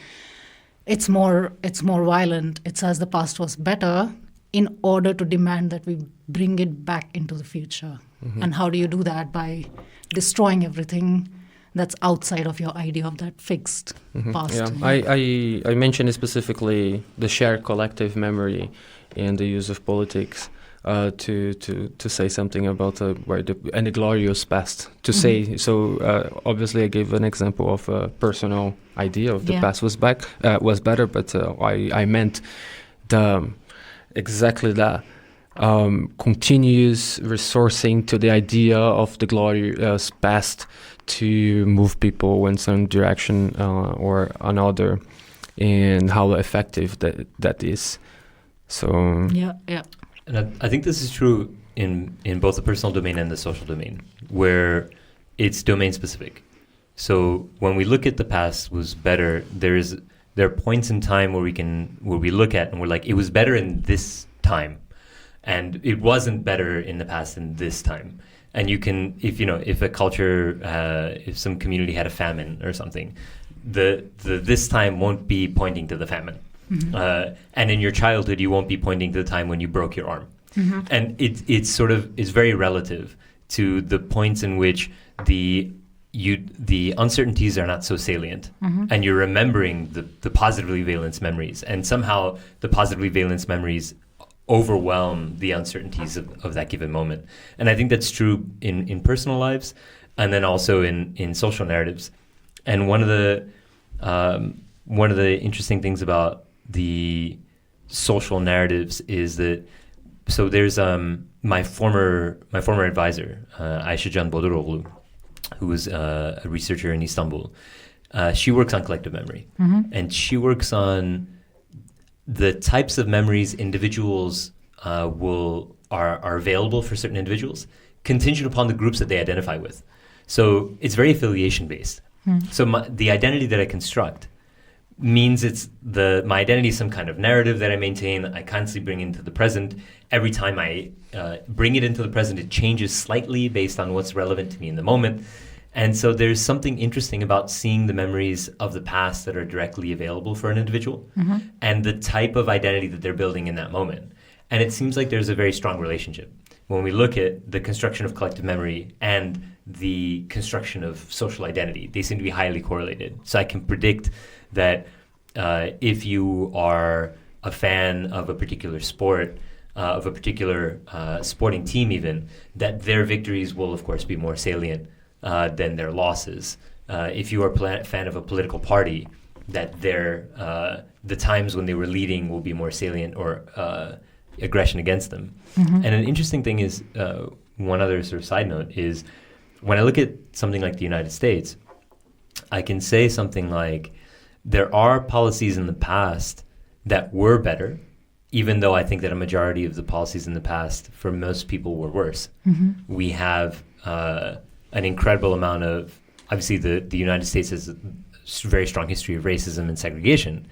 C: It's more violent. It says the past was better in order to demand that we bring it back into the future. Mm-hmm. And how do you do that? By destroying everything that's outside of your idea of that fixed past.
B: Yeah, I mentioned specifically the shared collective memory and the use of politics to say something about the glorious past. To say so, obviously, I gave an example of a personal idea of the past was better, but I meant exactly that. Continuous resourcing to the idea of the glorious past to move people in some direction or another, and how effective that is. So
C: yeah.
A: And I think this is true in both the personal domain and the social domain, where it's domain specific. So when we look at the past was better, there are points in time where we look at and we're like, it was better in this time, and it wasn't better in the past in this time. And you can, if a culture, if some community had a famine or something, the this time won't be pointing to the famine. Mm-hmm. And in your childhood, you won't be pointing to the time when you broke your arm. Mm-hmm. And it's very relative to the points in which the uncertainties are not so salient, and you're remembering the positively valence memories, and somehow the positively valence memories overwhelm the uncertainties of that given moment. And I think that's true in personal lives, and then also in social narratives. And one of the interesting things about the social narratives is that, so there's my former advisor, Ayşecan Boduroglu, who was a researcher in Istanbul. She works on collective memory, and she works on the types of memories individuals are available for certain individuals, contingent upon the groups that they identify with. So it's very affiliation based. So the identity that I construct means my identity is some kind of narrative that I maintain. I constantly bring into the present. Every time I bring it into the present, it changes slightly based on what's relevant to me in the moment. And so there's something interesting about seeing the memories of the past that are directly available for an individual, and the type of identity that they're building in that moment. And it seems like there's a very strong relationship when we look at the construction of collective memory and the construction of social identity. They seem to be highly correlated. So I can predict that if you are a fan of a particular sport, of a particular sporting team even, that their victories will, of course, be more salient than their losses. If you are a fan of a political party, that the times when they were leading will be more salient, or aggression against them. And an interesting thing is, one other sort of side note is, when I look at something like the United States, I can say something like, there are policies in the past that were better, even though I think that a majority of the policies in the past for most people were worse. We have an incredible amount of, obviously the United States has a very strong history of racism and segregation.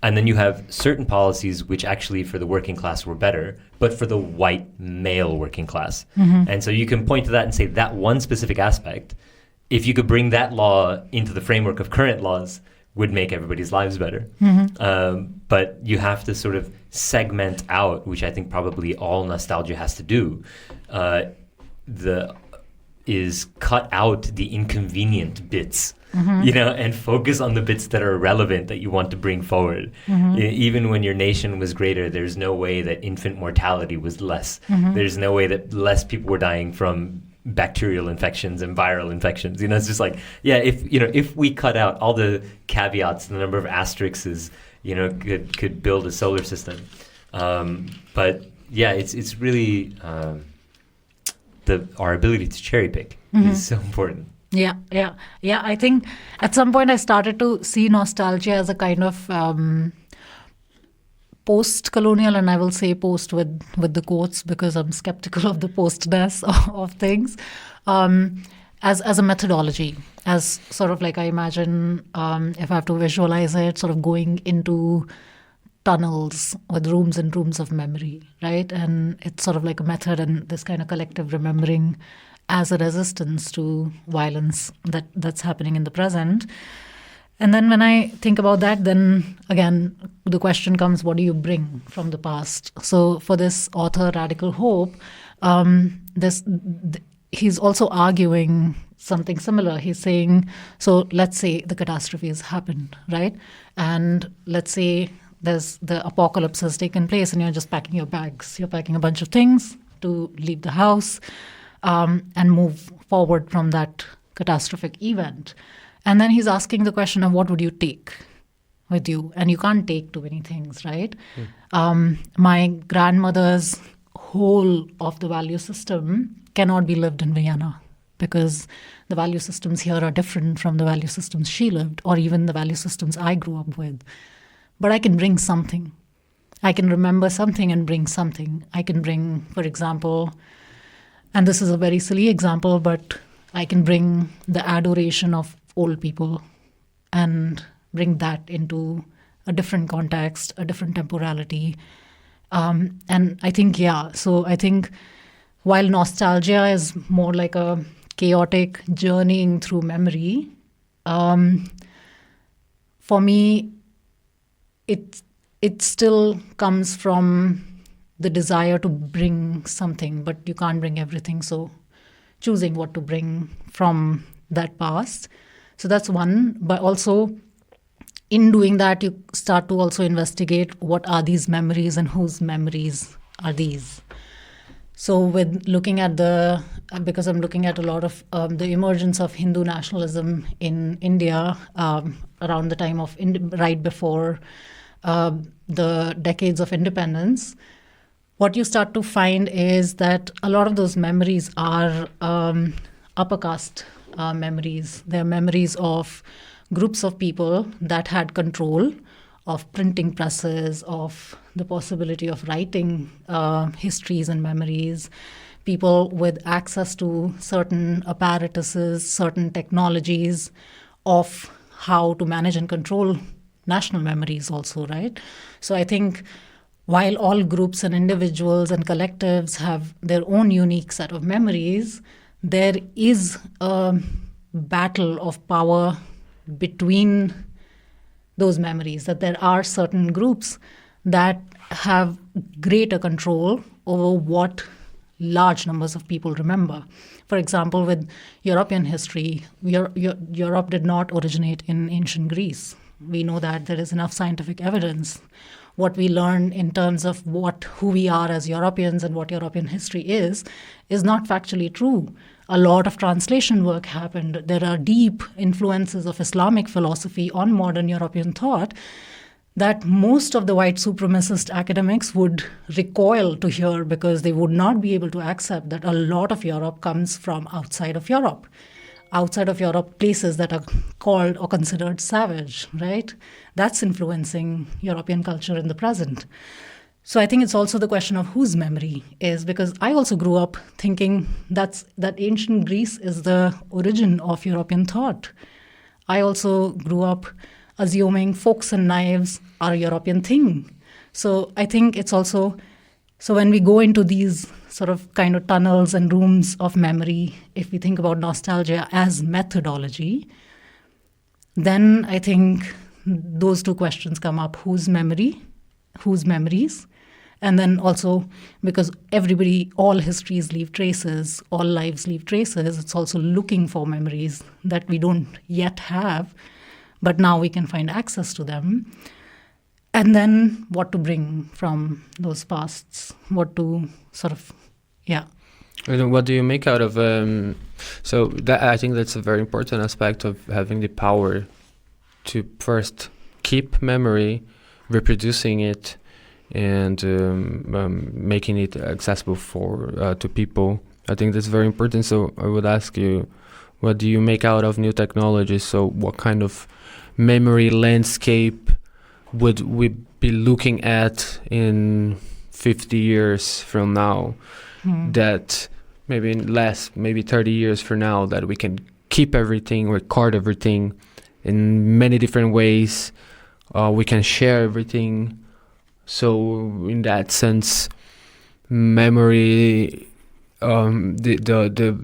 A: And then you have certain policies which actually for the working class were better, but for the white male working class. And so you can point to that and say that one specific aspect, if you could bring that law into the framework of current laws, would make everybody's lives better. But you have to sort of segment out, which I think probably all nostalgia has to do, is cut out the inconvenient bits, and focus on the bits that are relevant that you want to bring forward. Even when your nation was greater, there's no way that infant mortality was less. There's no way that less people were dying from bacterial infections and viral infections. It's just like, if we cut out all the caveats, the number of asterisks, could build a solar system. But yeah, it's really our ability to cherry pick is so important.
C: Yeah. I think at some point I started to see nostalgia as a kind of post-colonial, and I will say post with the quotes because I'm skeptical of the postness of things, as a methodology, as sort of like I imagine, if I have to visualize it, sort of going into tunnels with rooms and rooms of memory, right? And it's sort of like a method and this kind of collective remembering as a resistance to violence that's happening in the present. And then when I think about that, then again, the question comes, what do you bring from the past? So for this author, Radical Hope, he's also arguing something similar. He's saying, so let's say the catastrophe has happened, right? And let's say the apocalypse has taken place and you're just packing your bags. You're packing a bunch of things to leave the house and move forward from that catastrophic event. And then he's asking the question of what would you take with you? And you can't take too many things, right? My grandmother's whole of the value system cannot be lived in Vienna because the value systems here are different from the value systems she lived or even the value systems I grew up with. But I can bring something. I can remember something and bring something. I can bring, for example, and this is a very silly example, but I can bring the adoration of old people and bring that into a different context, a different temporality. And I think, so I think while nostalgia is more like a chaotic journeying through memory, for me, it still comes from the desire to bring something, but you can't bring everything. So choosing what to bring from that past. So that's one. But also in doing that, you start to also investigate what are these memories and whose memories are these. So with looking at because I'm looking at a lot of the emergence of Hindu nationalism in India around the time of right before the decades of independence, what you start to find is that a lot of those memories are upper caste memories. They're memories of groups of people that had control of printing presses, of the possibility of writing histories and memories, people with access to certain apparatuses, certain technologies of how to manage and control national memories also, right? So I think while all groups and individuals and collectives have their own unique set of memories, there is a battle of power between those memories, that there are certain groups that have greater control over what large numbers of people remember. For example, with European history, Europe did not originate in ancient Greece. We know that there is enough scientific evidence. What we learn in terms of who we are as Europeans and what European history is not factually true. A lot of translation work happened. There are deep influences of Islamic philosophy on modern European thought. that most of the white supremacist academics would recoil to hear, because they would not be able to accept that a lot of Europe comes from outside of Europe. Outside of Europe, places that are called or considered savage, right? That's influencing European culture in the present. So I think it's also the question of whose memory is, because I also grew up thinking that ancient Greece is the origin of European thought. I also grew up assuming forks and knives are a European thing. So I think it's also, so when we go into these sort of kind of tunnels and rooms of memory, if we think about nostalgia as methodology, then I think those two questions come up: whose memory, whose memories? And then also, because all histories leave traces, all lives leave traces, it's also looking for memories that we don't yet have, but now we can find access to them. And then what to bring from those pasts, what to sort of, yeah.
B: And what do you make out of, so that, I think that's a very important aspect of having the power to first keep memory, reproducing it, and making it accessible to people. I think that's very important. So I would ask you, what do you make out of new technologies? So what kind of memory landscape would we be looking at in 50 years from now? That maybe maybe 30 years from now, that we can keep everything, record everything in many different ways. We can share everything. So in that sense, memory, the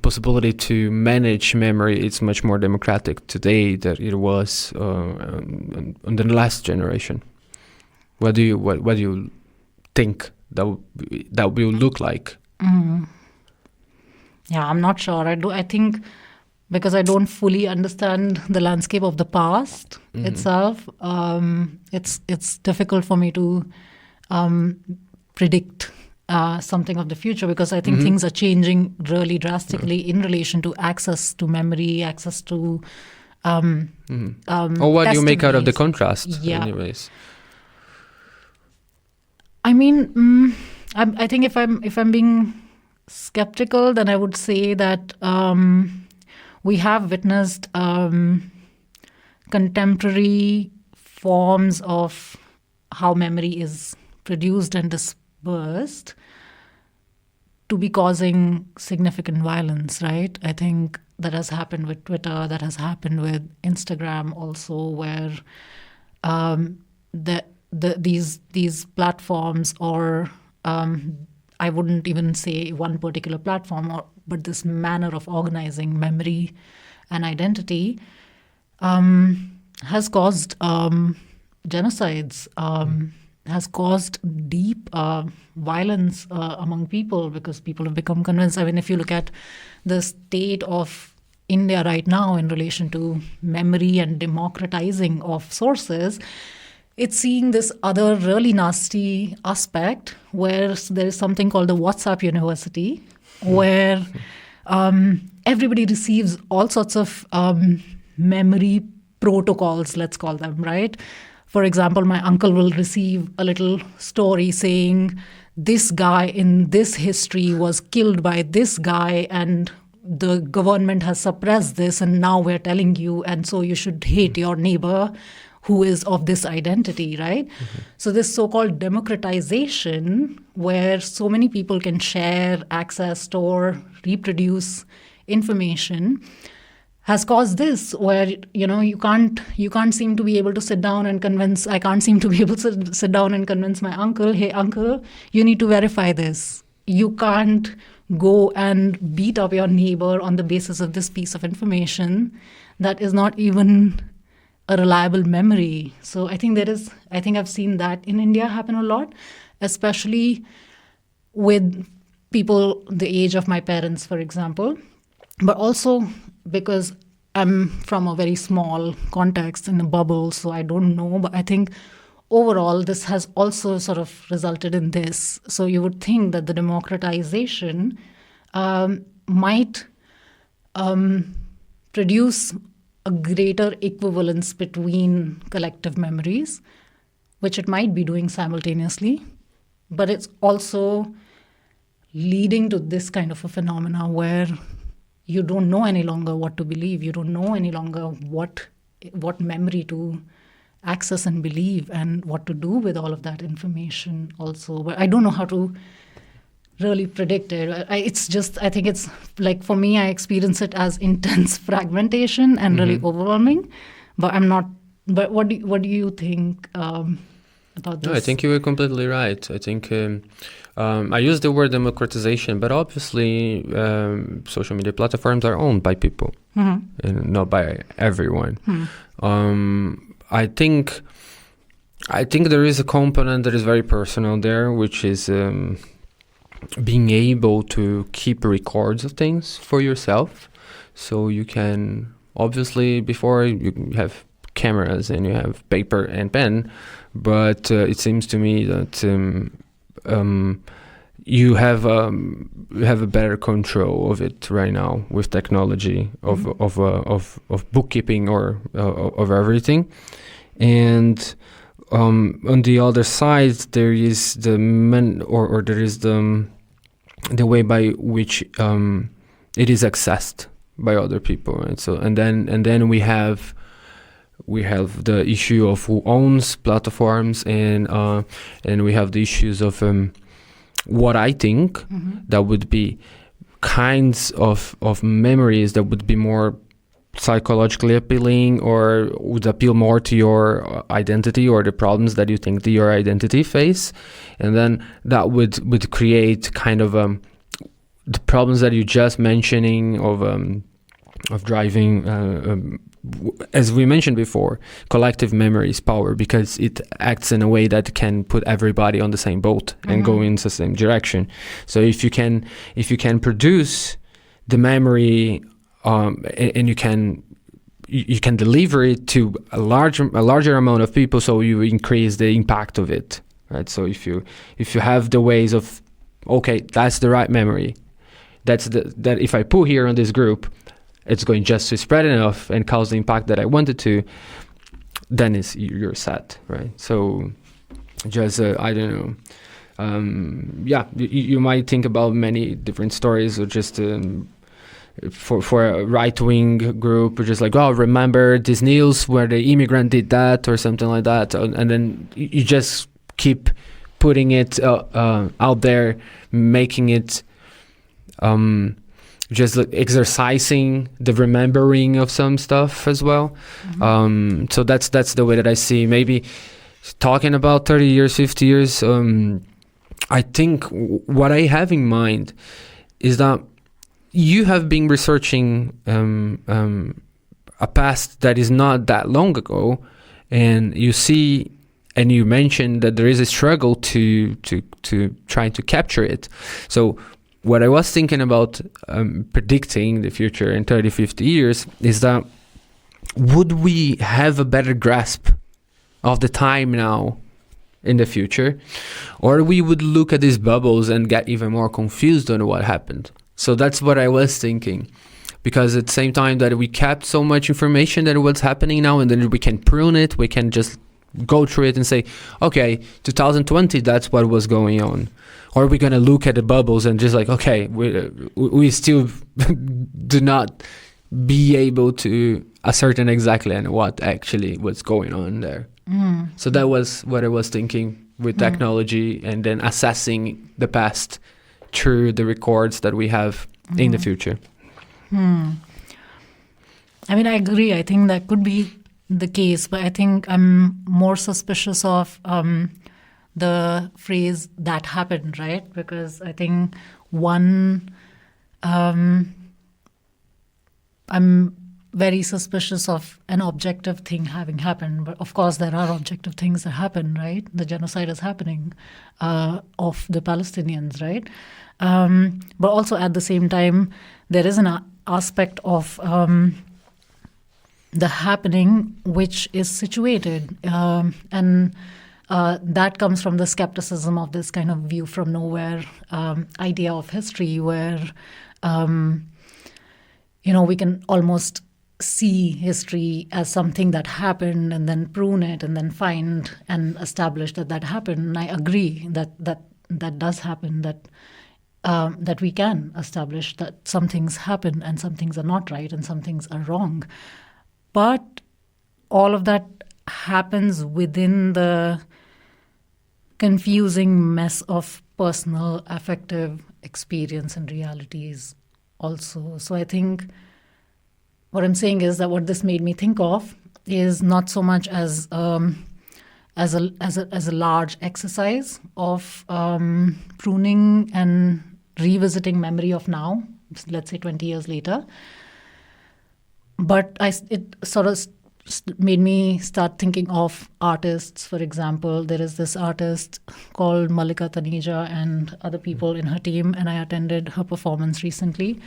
B: possibility to manage memory is much more democratic today than it was on the last generation. What do you think that will look like?
C: Yeah, I'm not sure. I think because I don't fully understand the landscape of the past itself, it's difficult for me to predict something of the future, because I think things are changing really drastically in relation to access to memory, access to
B: or what do you make out of the contrast, anyways?
C: I mean, I think if I'm being skeptical, then I would say that we have witnessed contemporary forms of how memory is produced and dispersed to be causing significant violence, right? I think that has happened with Twitter, that has happened with Instagram also, where these platforms, or I wouldn't even say one particular platform, but this manner of organizing memory and identity has caused genocides, has caused deep violence among people, because people have become convinced. I mean, if you look at the state of India right now in relation to memory and democratizing of sources, it's seeing this other really nasty aspect where there is something called the WhatsApp University, where everybody receives all sorts of memory protocols, let's call them, right? For example, my uncle will receive a little story saying, this guy in this history was killed by this guy, and the government has suppressed this, and now we're telling you, and so you should hate your neighbor who is of this identity, right? So this so-called democratization, where so many people can share, access, store, reproduce information, has caused this, where you can't seem to be able to sit down and convince. I can't seem to be able to sit down and convince my uncle, hey uncle, you need to verify this. You can't go and beat up your neighbor on the basis of this piece of information that is not even a reliable memory. So I think I've seen that in India happen a lot, especially with people the age of my parents, for example, but also because I'm from a very small context in a bubble, so I don't know, but I think overall this has also sort of resulted in this. So you would think that the democratization might produce a greater equivalence between collective memories, which it might be doing simultaneously, but it's also leading to this kind of a phenomena where you don't know any longer what to believe. You don't know any longer what memory to access and believe, and what to do with all of that information also. But I don't know how to really predict it. I think it's like, for me, I experience it as intense fragmentation and really overwhelming. But what do you think about this?
B: No, I think you were completely right. I think I use the word democratization, but obviously social media platforms are owned by people and not by everyone. I think there is a component that is very personal there, which is being able to keep records of things for yourself. So you can, obviously, before you have cameras and you have paper and pen, but it seems to me that you have a better control of it right now with technology of bookkeeping or of everything. And on the other side, there is the the way by which it is accessed by other people, right? So and then we have the issue of who owns platforms, and we have the issues of what I think that would be kinds of memories that would be more psychologically appealing or would appeal more to your identity or the problems that you think that your identity face, and then that would create kind of the problems that you just mentioning of driving. As we mentioned before, collective memory is power because it acts in a way that can put everybody on the same boat and go in the same direction. So if you can produce the memory and you can deliver it to a larger amount of people, so you increase the impact of it, right? So if you have the ways of, okay, that's the right memory, that if I put here on this group, it's going just to spread enough and cause the impact that I wanted to, then you're set, right? So just I don't know, you might think about many different stories, or just for a right-wing group, or just like, oh, remember this news where the immigrant did that or something like that, and then you just keep putting it out there, making it just like exercising the remembering of some stuff as well. So that's the way that I see. Maybe talking about 30 years, 50 years, I think what I have in mind is that you have been researching a past that is not that long ago, and you see, and you mentioned that there is a struggle to try to capture it. So what I was thinking about predicting the future in 30, 50 years is that would we have a better grasp of the time now in the future, or we would look at these bubbles and get even more confused on what happened? So that's what I was thinking, because at the same time that we kept so much information that what's happening now, and then we can prune it, we can just go through it and say, okay, 2020, that's what was going on. Or are we going to look at the bubbles and just like, okay, we still do not be able to ascertain exactly what actually was going on there. So that was what I was thinking with technology, and then assessing the past through the records that we have in the future.
C: I mean, I agree. I think that could be the case, but I think I'm more suspicious of the phrase "that happened," right? Because I think I'm very suspicious of an objective thing having happened. But of course, there are objective things that happen, right? The genocide is happening of the Palestinians, right? But also at the same time, there is an aspect of the happening which is situated. And that comes from the skepticism of this kind of view from nowhere idea of history, where, we can almost see history as something that happened and then prune it and then find and establish that happened. And I agree that does happen, that we can establish that some things happen and some things are not right and some things are wrong. But all of that happens within the confusing mess of personal, affective experience and realities also. So I think what I'm saying is that what this made me think of is not so much as a large exercise of pruning and revisiting memory of now, let's say 20 years later, but it sort of made me start thinking of artists. For example, there is this artist called Malika Taneja and other people in her team, and I attended her performance recently.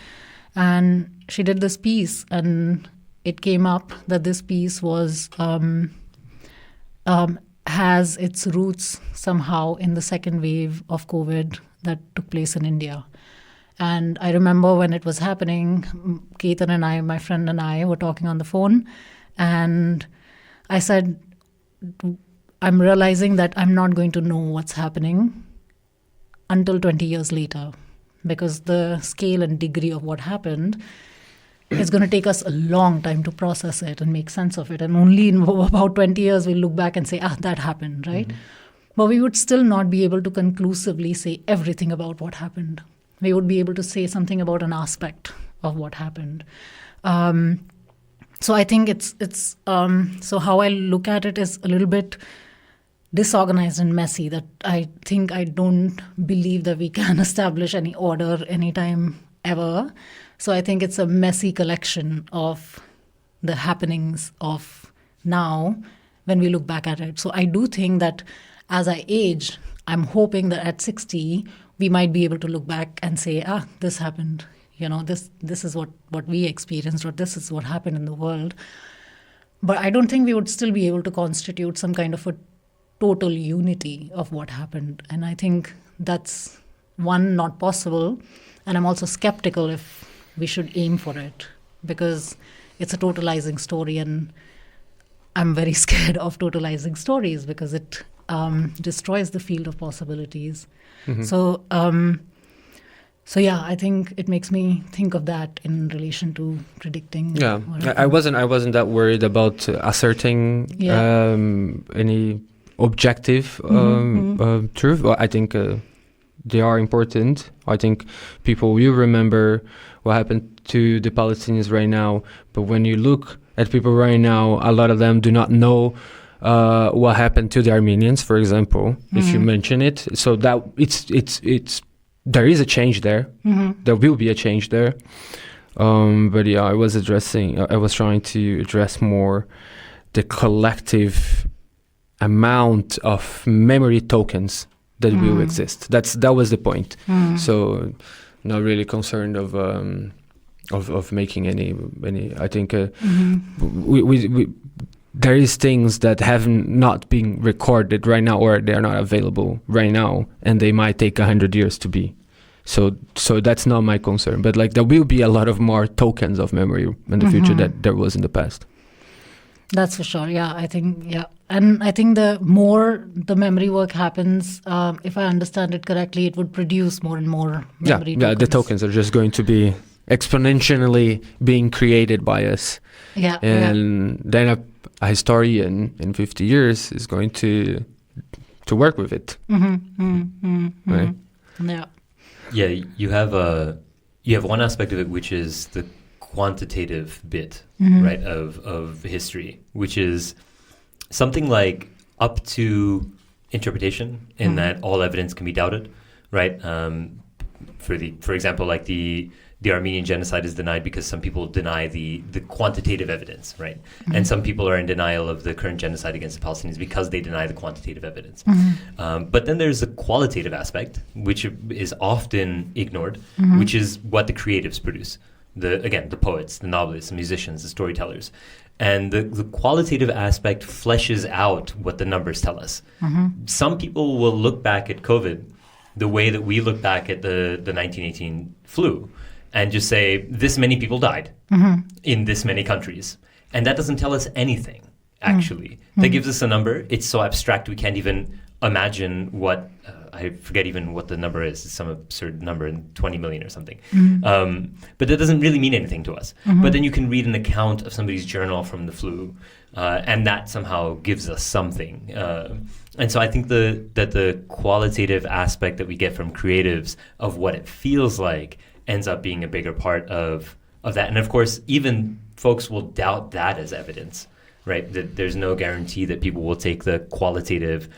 C: And she did this piece, and it came up that this piece was has its roots somehow in the second wave of COVID that took place in India. And I remember when it was happening, Ketan and I, my friend and I, were talking on the phone, and I said, I'm realizing that I'm not going to know what's happening until 20 years later, because the scale and degree of what happened is going to take us a long time to process it and make sense of it. And only in about 20 years, we'll look back and say, that happened, right? Mm-hmm. But we would still not be able to conclusively say everything about what happened. We would be able to say something about an aspect of what happened. So I think it's so how I look at it is a little bit disorganized and messy, that I think I don't believe that we can establish any order anytime ever. So I think it's a messy collection of the happenings of now when we look back at it. So I do think that as I age, I'm hoping that at 60, we might be able to look back and say, this happened. This is what we experienced, or this is what happened in the world. But I don't think we would still be able to constitute some kind of a total unity of what happened. And I think that's, one, not possible. And I'm also skeptical if we should aim for it, because it's a totalizing story. And I'm very scared of totalizing stories because it destroys the field of possibilities. Mm-hmm. So yeah, I think it makes me think of that in relation to predicting.
B: Yeah, I wasn't that worried about asserting any objective truth. Well, I think they are important. I think people will remember what happened to the Palestinians right now. But when you look at people right now, a lot of them do not know what happened to the Armenians, for example, if you mention it. So that it's there is a change there. Mm-hmm. There will be a change there. But yeah, I was trying to address more the collective amount of memory tokens that will exist. That was the point. So not really concerned of making any. I think we there is things that have not been recorded right now, or they are not available right now, and they might take 100 years to be. So that's not my concern. But there will be a lot of more tokens of memory in the future that there was in the past.
C: That's for sure. Yeah, I think, and I think the more the memory work happens, if I understand it correctly, it would produce more and more memory tokens.
B: Yeah, the tokens are just going to be exponentially being created by us.
C: Yeah,
B: and then a historian in 50 years is going to work with it. Right?
C: Yeah.
A: Yeah, you have one aspect of it, which is the quantitative bit, right, of history, which is something like up to interpretation, in that all evidence can be doubted, right? For example, like the Armenian genocide is denied because some people deny the quantitative evidence, right? And some people are in denial of the current genocide against the Palestinians because they deny the quantitative evidence. But then there's a qualitative aspect, which is often ignored, which is what the creatives produce. The poets, the novelists, the musicians, the storytellers. And the qualitative aspect fleshes out what the numbers tell us. Some people will look back at COVID the way that we look back at the 1918 flu. and just say this many people died in this many countries. And that doesn't tell us anything, actually. That gives us a number. It's so abstract we can't even imagine what, I forget even what the number is. It's some absurd number, 20 million or something. But that doesn't really mean anything to us. But then you can read an account of somebody's journal from the flu, and that somehow gives us something. And so I think that the qualitative aspect that we get from creatives of what it feels like ends up being a bigger part of that. And of course, even folks will doubt that as evidence, right? That there's no guarantee that people will take the qualitative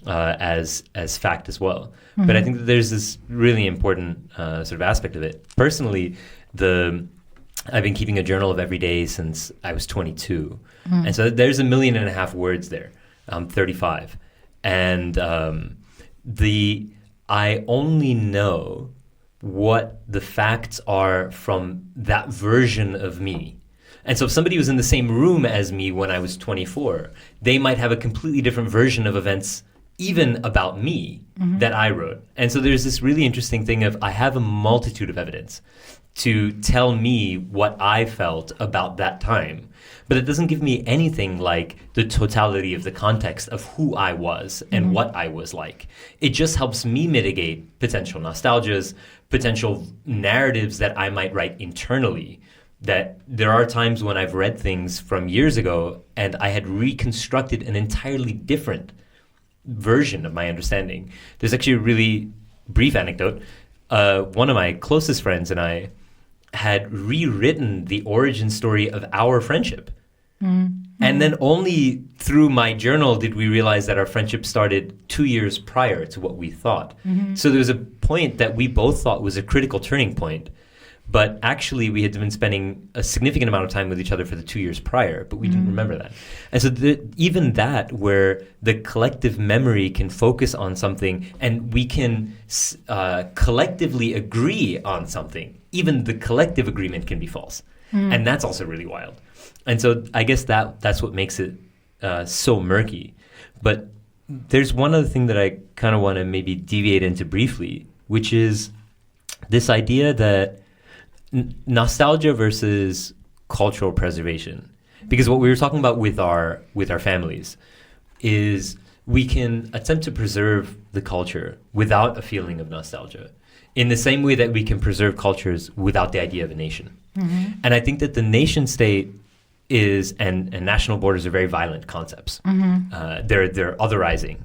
A: as fact as well. But I think that there's this really important sort of aspect of it. Personally, I've been keeping a journal of every day since I was 22. And so there's 1.5 million words there. I'm 35. And I only know what the facts are from that version of me. And so if somebody was in the same room as me when I was 24, they might have a completely different version of events even about me that I wrote. And so there's this really interesting thing of I have a multitude of evidence to tell me what I felt about that time. But it doesn't give me anything like the totality of the context of who I was and what I was like. It just helps me mitigate potential nostalgias, potential narratives that I might write internally. That there are times when I've read things from years ago and I had reconstructed an entirely different version of my understanding. There's actually a really brief anecdote. One of my closest friends and I had rewritten the origin story of our friendship. And then only through my journal did we realize that our friendship started 2 years prior to what we thought. So there was a point that we both thought was a critical turning point. But actually, we had been spending a significant amount of time with each other for the 2 years prior, but we didn't remember that. And so even that, where the collective memory can focus on something and we can collectively agree on something, even the collective agreement can be false. And that's also really wild. And so I guess that's what makes it so murky. But there's one other thing that I kind of want to maybe deviate into briefly, which is this idea that nostalgia versus cultural preservation. Because what we were talking about with our families is we can attempt to preserve the culture without a feeling of nostalgia, in the same way that we can preserve cultures without the idea of a nation. And I think that the nation state and national borders are very violent concepts. They're otherizing.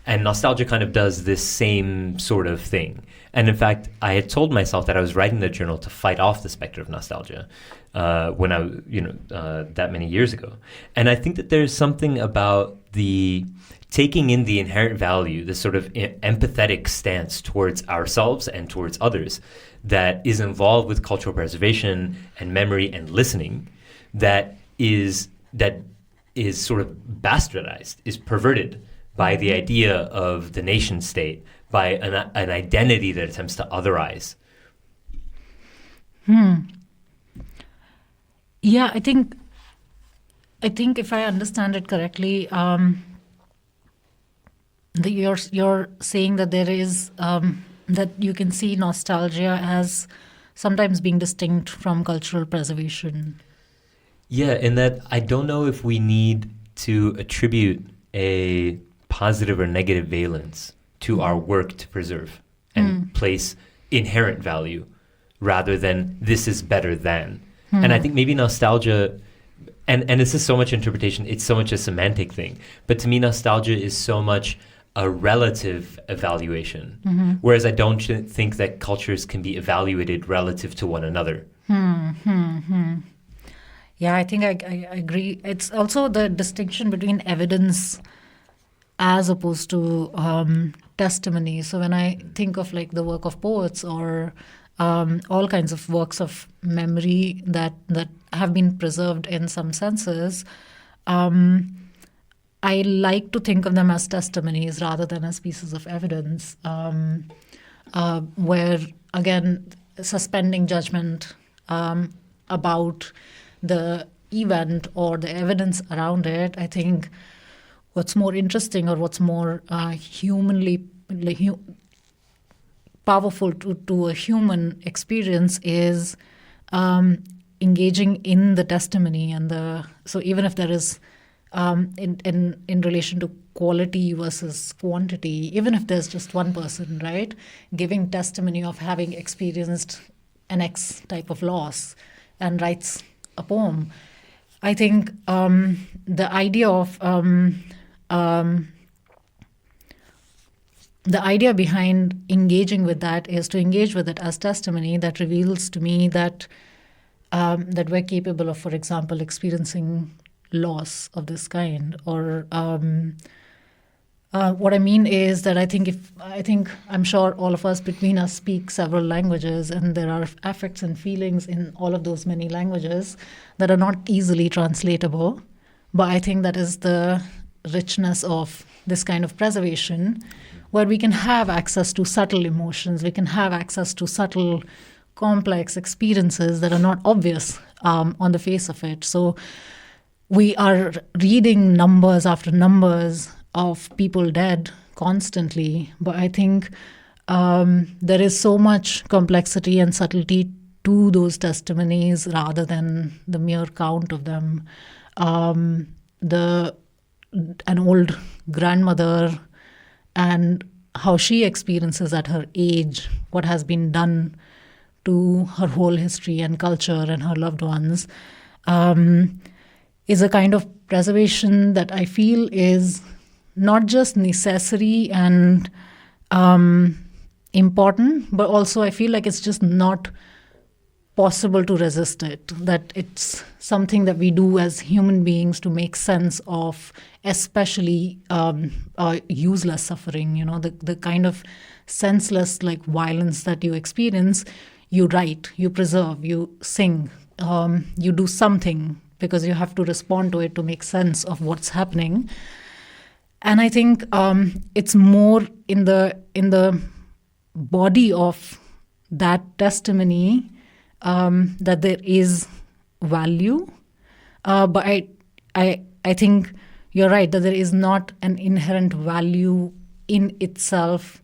A: And nostalgia kind of does this same sort of thing. And in fact, I had told myself that I was writing the journal to fight off the specter of nostalgia when I, that many years ago. And I think that there's something about the taking in the inherent value, this sort of empathetic stance towards ourselves and towards others that is involved with cultural preservation and memory and listening that is sort of bastardized, is perverted by the idea of the nation state, by an identity that attempts to otherize.
C: Yeah, I think if I understand it correctly, you're saying that there is that you can see nostalgia as sometimes being distinct from cultural preservation.
A: Yeah, in that I don't know if we need to attribute a positive or negative valence to our work to preserve and place inherent value rather than this is better than. And I think maybe nostalgia, and this is so much interpretation, it's so much a semantic thing, but to me nostalgia is so much a relative evaluation, whereas I don't think that cultures can be evaluated relative to one another.
C: Yeah, I think I agree. It's also the distinction between evidence as opposed to testimony. So when I think of like the work of poets or all kinds of works of memory that have been preserved in some senses, I like to think of them as testimonies rather than as pieces of evidence, where, again, suspending judgment about the event or the evidence around it. I think what's more interesting or what's more humanly powerful to a human experience is engaging in the testimony so even if there is in relation to quality versus quantity, even if there's just one person, right, giving testimony of having experienced an X type of loss and writes a poem, I think the idea of the idea behind engaging with that is to engage with it as testimony that reveals to me that that we're capable of, for example, experiencing loss of this kind. Or what I mean is that I'm sure all of us between us speak several languages, and there are affects and feelings in all of those many languages that are not easily translatable. But I think that is the richness of this kind of preservation, where we can have access to subtle emotions, we can have access to subtle, complex experiences that are not obvious on the face of it. So we are reading numbers after numbers of people dead constantly, but I think there is so much complexity and subtlety to those testimonies rather than the mere count of them. An old grandmother and how she experiences at her age what has been done to her whole history and culture and her loved ones is a kind of preservation that I feel is not just necessary and important, but also I feel like it's just not possible to resist it, that it's something that we do as human beings to make sense of especially useless suffering, the kind of senseless like violence that you experience. You write, you preserve, you sing, you do something because you have to respond to it to make sense of what's happening. And I think it's more in the body of that testimony that there is value. But I think you're right that there is not an inherent value in itself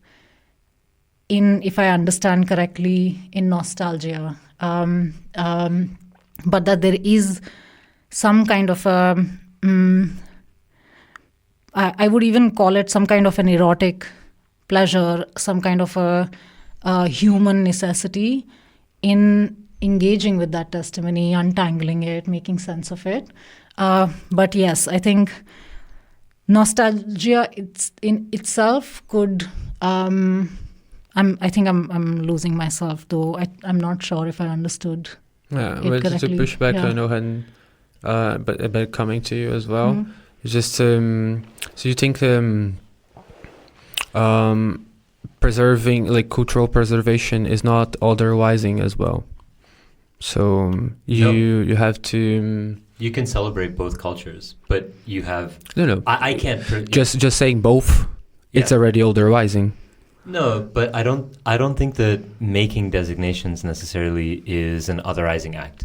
C: if I understand correctly, in nostalgia. But that there is some kind of I would even call it some kind of an erotic pleasure, some kind of a human necessity in engaging with that testimony, untangling it, making sense of it. But yes, I think nostalgia in itself could... I think I'm losing myself, though. I'm not sure if I understood it correctly.
B: To push back on Ohan, but coming to you as well. Mm-hmm. It's just so you think preserving, like cultural preservation, is not otherwising as well. So you have to.
A: You can celebrate both cultures, but you have.
B: No.
A: I can't.
B: Just saying both. It's already otherwising.
A: No, but I don't think that making designations necessarily is an otherizing act.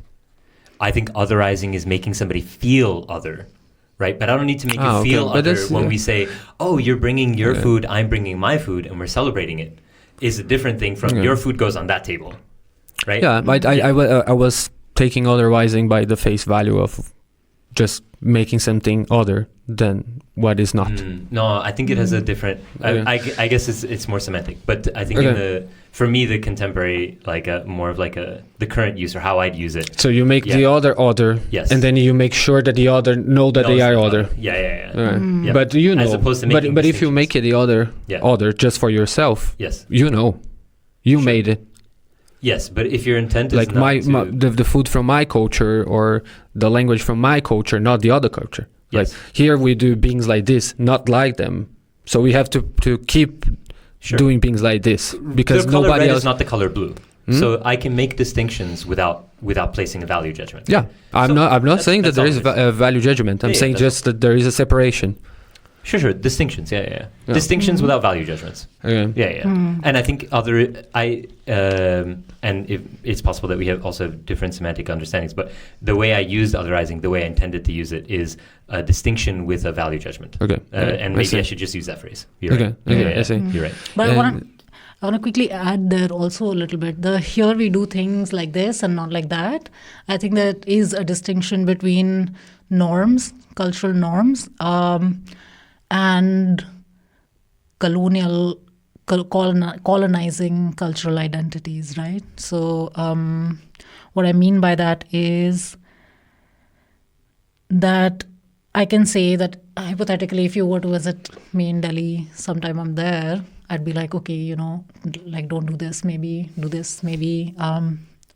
A: I think otherizing is making somebody feel other, right? But I don't need to make you feel other when we say, oh, you're bringing your food, I'm bringing my food, and we're celebrating it. Is a different thing from your food goes on that table, right?
B: Yeah, I was taking otherizing by the face value of just making something other than what is not.
A: No, I think it has a different. I guess it's more semantic, but I think for me the contemporary more of the current use or how I'd use it.
B: So you make the other, yes, and then you make sure that the other know that they are other.
A: Yeah.
B: But
A: as opposed to making
B: but if you make it the other just for yourself,
A: yes,
B: you made it.
A: Yes, but if your intent is
B: like the food from my culture or the language from my culture, not the other culture. Yes. Like here we do things like this, not like them. So we have to keep doing things like this because
A: the color
B: nobody
A: red
B: else
A: is not the color blue. Mm-hmm. So I can make distinctions without placing a value judgment.
B: Yeah, I'm not saying that there is a value judgment. I'm saying just that there is a separation.
A: Sure. Distinctions, yeah. Distinctions without value judgments.
B: Okay.
A: Yeah. And I think and it's possible that we have also different semantic understandings, but the way I used otherizing, the way I intended to use it, is a distinction with a value judgment.
B: Okay.
A: And maybe I should just use that phrase. You're right.
B: Okay. I see.
A: You're right.
C: But I want to quickly add there also a little bit. Here we do things like this and not like that. I think that is a distinction between norms, cultural norms, and colonizing cultural identities, right? So what I mean by that is that I can say that hypothetically, if you were to visit me in Delhi, sometime I'm there, I'd be like, okay, like don't do this, maybe do this, maybe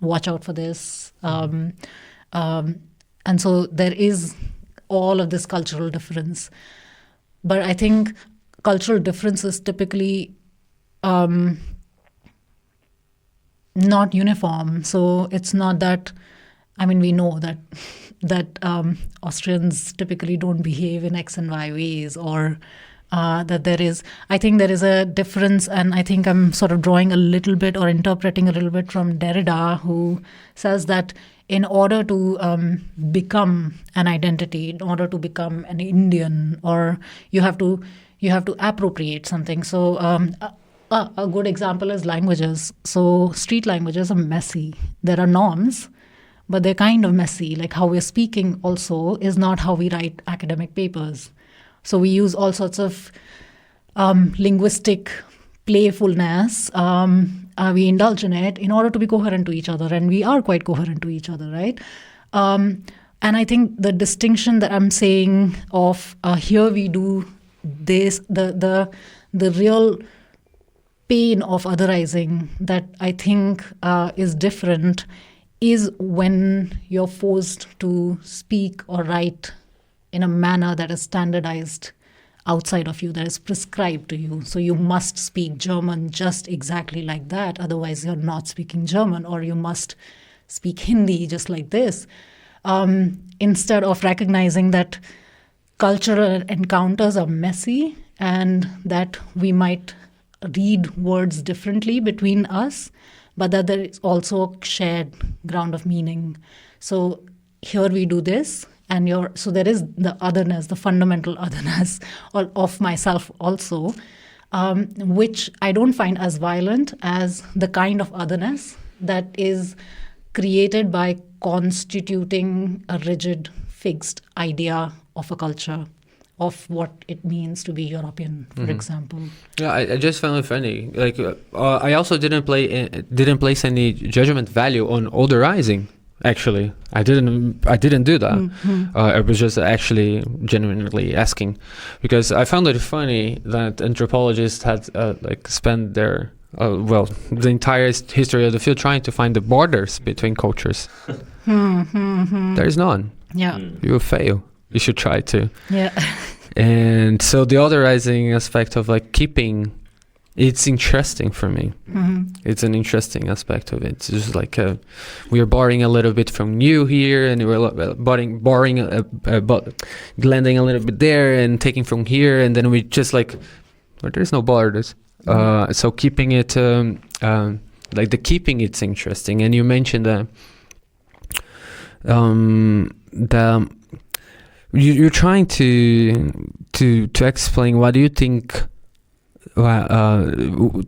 C: watch out for this. And so there is all of this cultural difference. But I think cultural difference is typically not uniform. So it's not that, we know that Austrians typically don't behave in X and Y ways, or that I think there is a difference, and I think I'm sort of drawing a little bit or interpreting a little bit from Derrida, who says that in order to become an identity, in order to become an Indian, or you have to appropriate something. So a good example is languages. So street languages are messy. There are norms, but they're kind of messy. Like how we're speaking also is not how we write academic papers. So we use all sorts of linguistic playfulness. We indulge in it in order to be coherent to each other. And we are quite coherent to each other, right? And I think the distinction that I'm saying of here we do this, the real pain of otherizing that I think is different is when you're forced to speak or write in a manner that is standardized outside of you, that is prescribed to you. So you must speak German just exactly like that, otherwise you're not speaking German, or you must speak Hindi just like this. Instead of recognizing that cultural encounters are messy and that we might read words differently between us, but that there is also a shared ground of meaning. So here we do this, and so there is the otherness, the fundamental otherness of myself also, which I don't find as violent as the kind of otherness that is created by constituting a rigid, fixed idea of a culture, of what it means to be European, for example.
B: Yeah, I just found it funny. Like, I also didn't place any judgment value on otherizing. Actually, I didn't do that. I was just actually genuinely asking, because I found it funny that anthropologists had spent their the entire history of the field trying to find the borders between cultures. There is none.
C: Yeah,
B: you will fail. You should try to.
C: Yeah.
B: And so the otherizing aspect of keeping, it's interesting for me. It's an interesting aspect of it. It's just like we are borrowing a little bit from you here, and we're borrowing, blending a little bit there, and taking from here, and then we just there's no borders. So keeping it, the keeping, it's interesting. And you mentioned you're trying to explain what do you think. To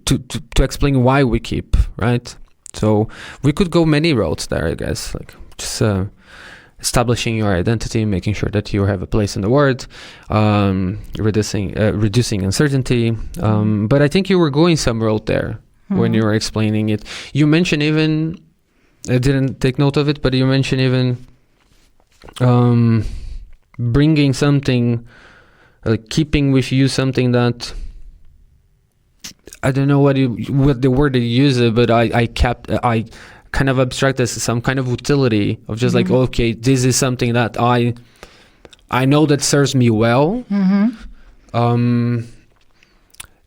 B: explain why we keep, right? So we could go many roads there, I guess, just establishing your identity, making sure that you have a place in the world, reducing uncertainty. But I think you were going some road there when you were explaining it. You mentioned even, I didn't take note of it, but you mentioned even bringing something, keeping with you something that, I don't know what the word you use, but I kind of abstract as some kind of utility of just okay, this is something that I know that serves me well. And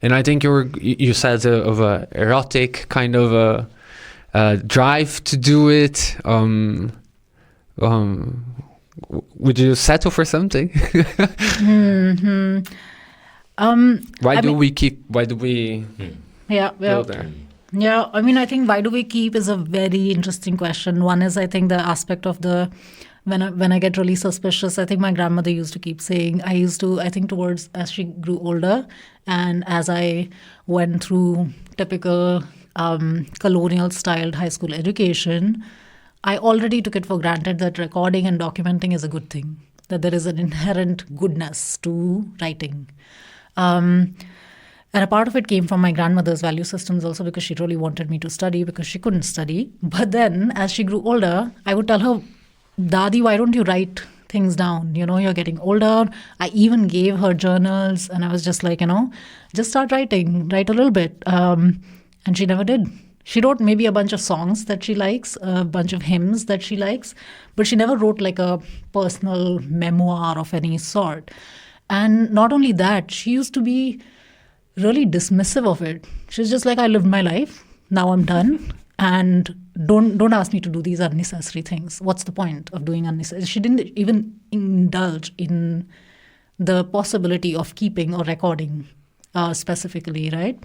B: I think you said of a erotic kind of a drive to do it. Would you settle for something? Why do we go there?
C: Yeah, I think why do we keep is a very interesting question. One is, I think, the aspect of the when I get really suspicious, I think my grandmother used to keep saying, I think towards as she grew older and as I went through typical colonial styled high school education, I already took it for granted that recording and documenting is a good thing, that there is an inherent goodness to writing. And a part of it came from my grandmother's value systems also, because she really wanted me to study because she couldn't study. But then as she grew older, I would tell her, Dadi, why don't you write things down? You're getting older. I even gave her journals and I was just like, just start writing, write a little bit. And she never did. She wrote maybe a bunch of songs that she likes, a bunch of hymns that she likes, but she never wrote like a personal memoir of any sort. And not only that, she used to be really dismissive of it. She's just like, I lived my life. Now I'm done. And don't ask me to do these unnecessary things. What's the point of doing unnecessary? She didn't even indulge in the possibility of keeping or recording specifically, right?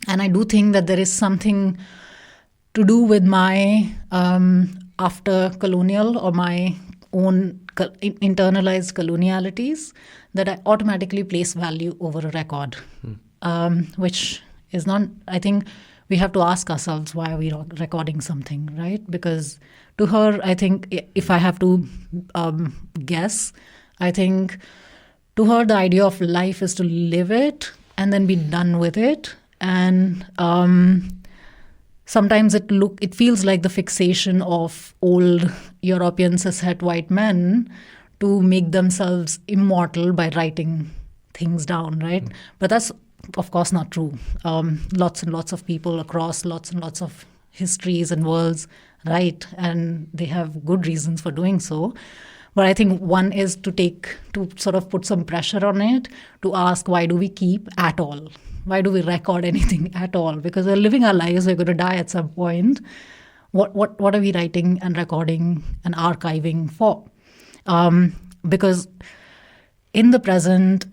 C: And I do think that there is something to do with my after colonial or my own internalized colonialities, that I automatically place value over a record, which is not, I think we have to ask ourselves, why are we recording something, right? Because to her, I think, if I have to guess, I think to her the idea of life is to live it and then be done with it. And sometimes it feels like the fixation of old European cishet white men to make themselves immortal by writing things down, right? But that's of course not true. Lots and lots of people across lots and lots of histories and worlds write, and they have good reasons for doing so. But I think one is to sort of put some pressure on it, to ask, why do we keep at all? Why do we record anything at all? Because we're living our lives, we're going to die at some point. What are we writing and recording and archiving for? Because in the present,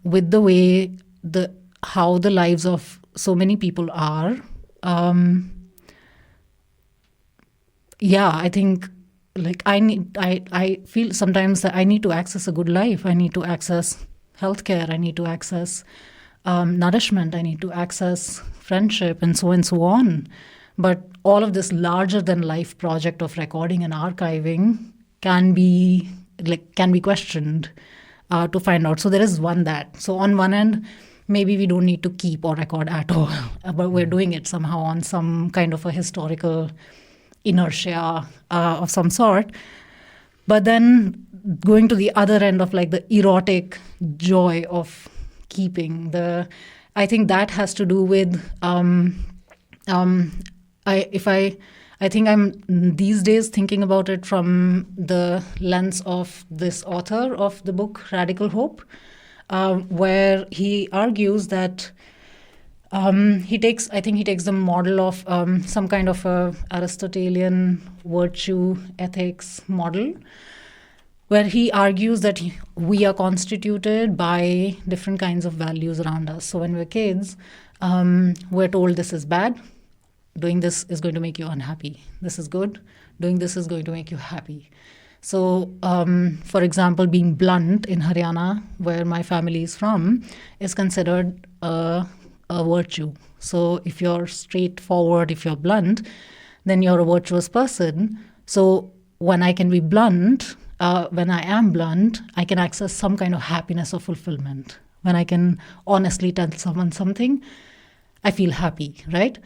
C: with the way how the lives of so many people are, I think like I feel sometimes that I need to access a good life. I need to access healthcare. I need to access nourishment. I need to access friendship and so on. But all of this larger than life project of recording and archiving can be questioned to find out. So there is that. So on one end, maybe we don't need to keep or record at all, but we're doing it somehow on some kind of a historical inertia of some sort. But then going to the other end of like the erotic joy of keeping, I think that has to do with I think I'm these days thinking about it from the lens of this author of the book Radical Hope, where he argues that he takes the model of some kind of a Aristotelian virtue ethics model, where he argues that we are constituted by different kinds of values around us. So when we're kids, we're told this is bad. Doing this is going to make you unhappy. This is good. Doing this is going to make you happy. So, for example, being blunt in Haryana, where my family is from, is considered a virtue. So if you're straightforward, if you're blunt, then you're a virtuous person. So when I can be blunt, when I am blunt, I can access some kind of happiness or fulfillment. When I can honestly tell someone something, I feel happy, right?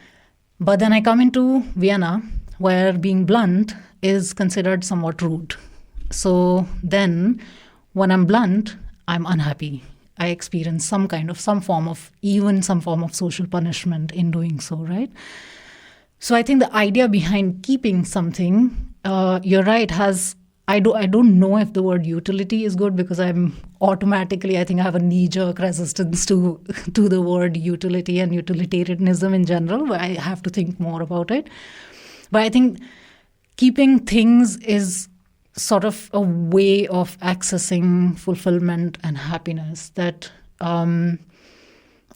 C: But then I come into Vienna, where being blunt is considered somewhat rude. So then when I'm blunt, I'm unhappy. I experience some form of social punishment in doing so, right? So I think the idea behind keeping something, you're right, I don't know if the word utility is good, because I'm automatically, I think I have a knee-jerk resistance to the word utility and utilitarianism in general, but I have to think more about it. But I think keeping things is sort of a way of accessing fulfillment and happiness that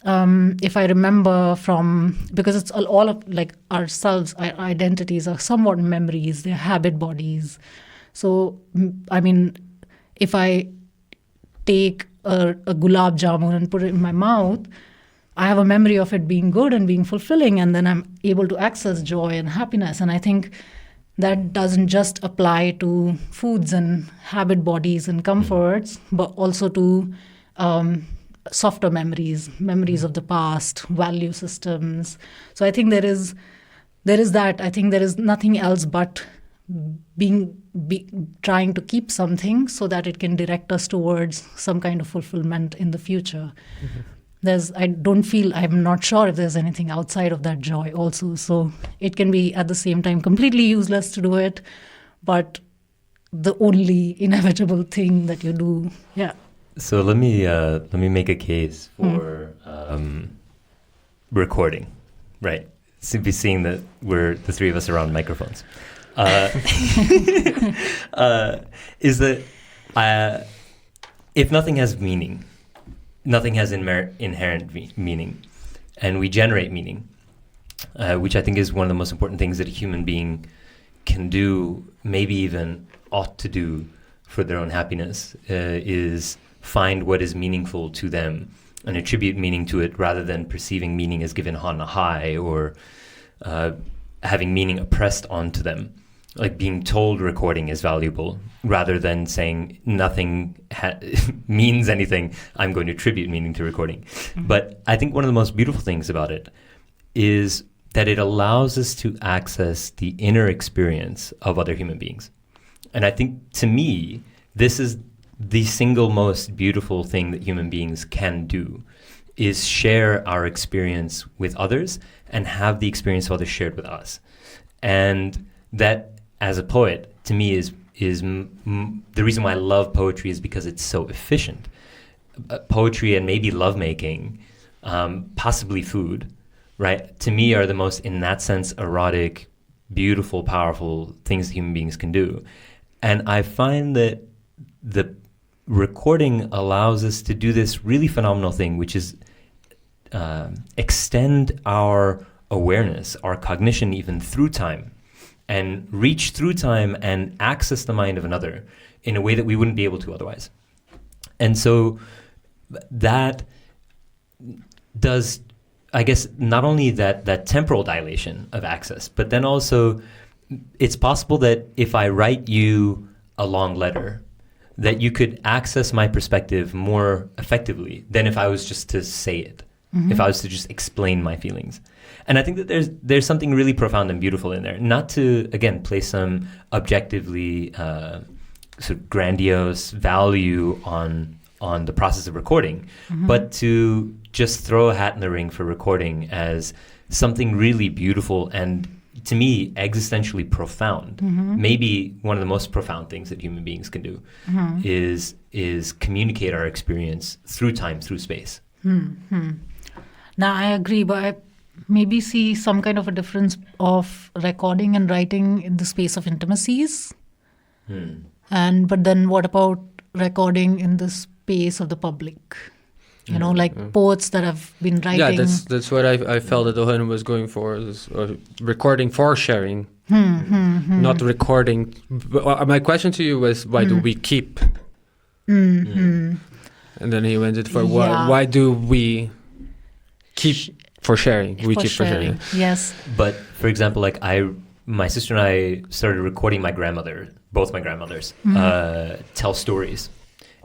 C: if I remember because it's all of like ourselves, our identities are somewhat memories, they're habit bodies. So, I mean, if I take a gulab jamun and put it in my mouth, I have a memory of it being good and being fulfilling, and then I'm able to access joy and happiness. And I think that doesn't just apply to foods and habit bodies and comforts, but also to softer memories of the past, value systems. So I think there is that. I think there is nothing else but trying to keep something so that it can direct us towards some kind of fulfillment in the future. I'm not sure if there's anything outside of that joy also. So it can be at the same time completely useless to do it, but the only inevitable thing that you do. Yeah.
A: So let me make a case for recording, right? So be seeing that we're the three of us around microphones. Is that if nothing has meaning, nothing has inherent meaning, and we generate meaning, which I think is one of the most important things that a human being can do, maybe even ought to do for their own happiness, is find what is meaningful to them and attribute meaning to it rather than perceiving meaning as given on a high or having meaning oppressed onto them. Like being told recording is valuable rather than saying nothing means anything, I'm going to attribute meaning to recording. Mm-hmm. But I think one of the most beautiful things about it is that it allows us to access the inner experience of other human beings. And I think, to me, this is the single most beautiful thing that human beings can do, is share our experience with others and have the experience of others shared with us. And that, as a poet, to me is the reason why I love poetry is because it's so efficient. Poetry and maybe lovemaking, possibly food, right? To me are the most, in that sense, erotic, beautiful, powerful things that human beings can do. And I find that the recording allows us to do this really phenomenal thing, which is extend our awareness, our cognition even through time, and reach through time and access the mind of another in a way that we wouldn't be able to otherwise. And so that does, I guess, not only that temporal dilation of access, but then also it's possible that if I write you a long letter, that you could access my perspective more effectively than if I was just to say it, if I was to just explain my feelings. And I think that there's something really profound and beautiful in there. Not to, again, place some objectively sort of grandiose value on the process of recording, but to just throw a hat in the ring for recording as something really beautiful and, to me, existentially profound. Maybe one of the most profound things that human beings can do is communicate our experience through time, through space.
C: Now, I agree, but I maybe see some kind of a difference of recording and writing in the space of intimacies. But then what about recording in the space of the public? You know, like poets that have been writing.
B: Yeah, that's what I felt that Owen was going for, is recording for sharing, not recording. My question to you was, why do we keep? And then he went it for why do we keep for sharing? We keep for sharing.
C: Yes.
A: But for example, like my sister and I started recording both my grandmothers, tell stories.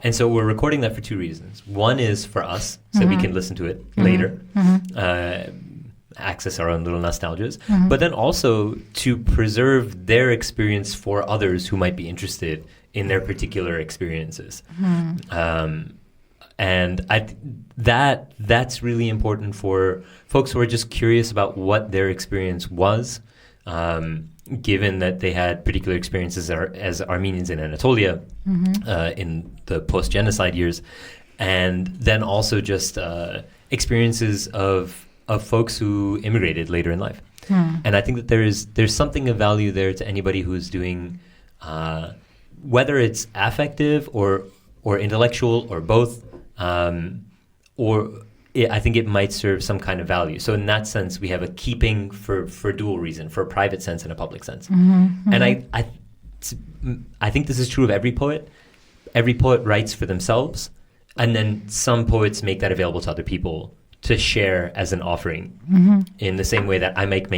A: And so we're recording that for two reasons. One is for us, so we can listen to it later, access our own little nostalgias, but then also to preserve their experience for others who might be interested in their particular experiences. And that's really important for folks who are just curious about what their experience was, given that they had particular experiences as Armenians in Anatolia in the post-genocide years, and then also just experiences of folks who immigrated later in life. And I think that there's something of value there to anybody who's doing, whether it's affective or intellectual or both, I think it might serve some kind of value. So in that sense, we have a keeping for dual reason, for a private sense and a public sense. And I think this is true of every poet. Every poet writes for themselves, and then some poets make that available to other people to share as an offering. In the same way that I might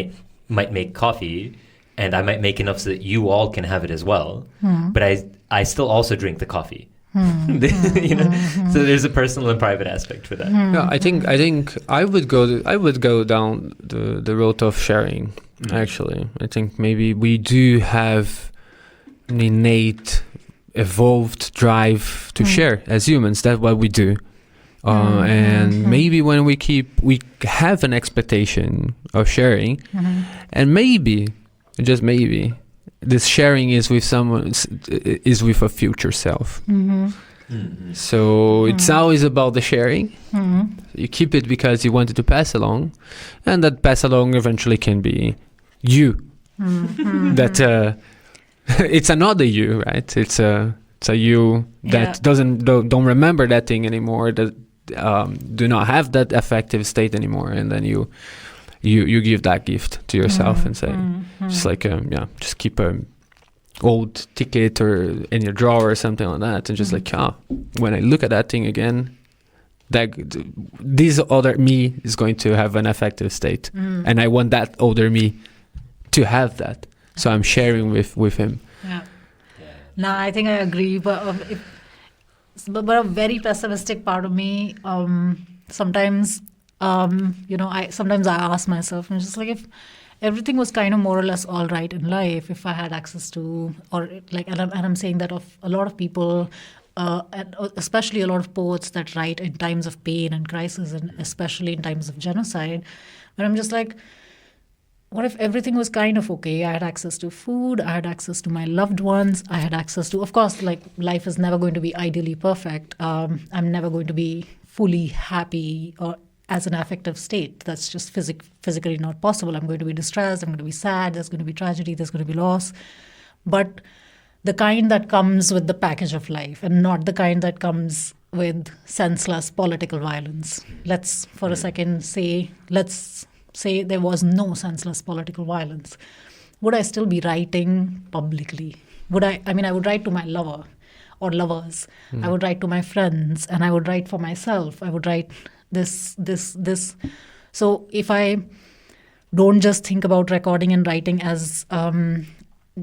A: make coffee, and I might make enough so that you all can have it as well. But I still also drink the coffee. You know, so there's a personal and private aspect for that.
B: Yeah, I think I would go down the road of sharing. Actually, I think maybe we do have an innate, evolved drive to share as humans. That's what we do. And maybe when we have an expectation of sharing, and maybe, just maybe, this sharing is with someone, is with a future self. So it's always about the sharing. You keep it because you wanted to pass along, and that pass along eventually can be you. That it's another you, right? It's a you that don't remember that thing anymore, that do not have that affective state anymore, and then you give that gift to yourself and say, just like just keep a old ticket or in your drawer or something like that, and just like, when I look at that thing again, that this other me is going to have an affective state, and I want that older me to have that, so I'm sharing with him.
C: No, I think I agree, but a very pessimistic part of me, sometimes sometimes I ask myself, and just like, if everything was kind of more or less all right in life, if I had access to, or like, and I'm saying that of a lot of people, and especially a lot of poets that write in times of pain and crisis, and especially in times of genocide, but I'm just like, what if everything was kind of okay? I had access to food, I had access to my loved ones, I had access to, of course, like, life is never going to be ideally perfect. I'm never going to be fully happy or as an affective state. That's just physically not possible. I'm going to be distressed, I'm going to be sad, there's going to be tragedy, there's going to be loss. But the kind that comes with the package of life, and not the kind that comes with senseless political violence. Let's, for a second, say there was no senseless political violence. Would I still be writing publicly? I would write to my lover or lovers. I would write to my friends, and I would write for myself. I would write this. So if I don't just think about recording and writing as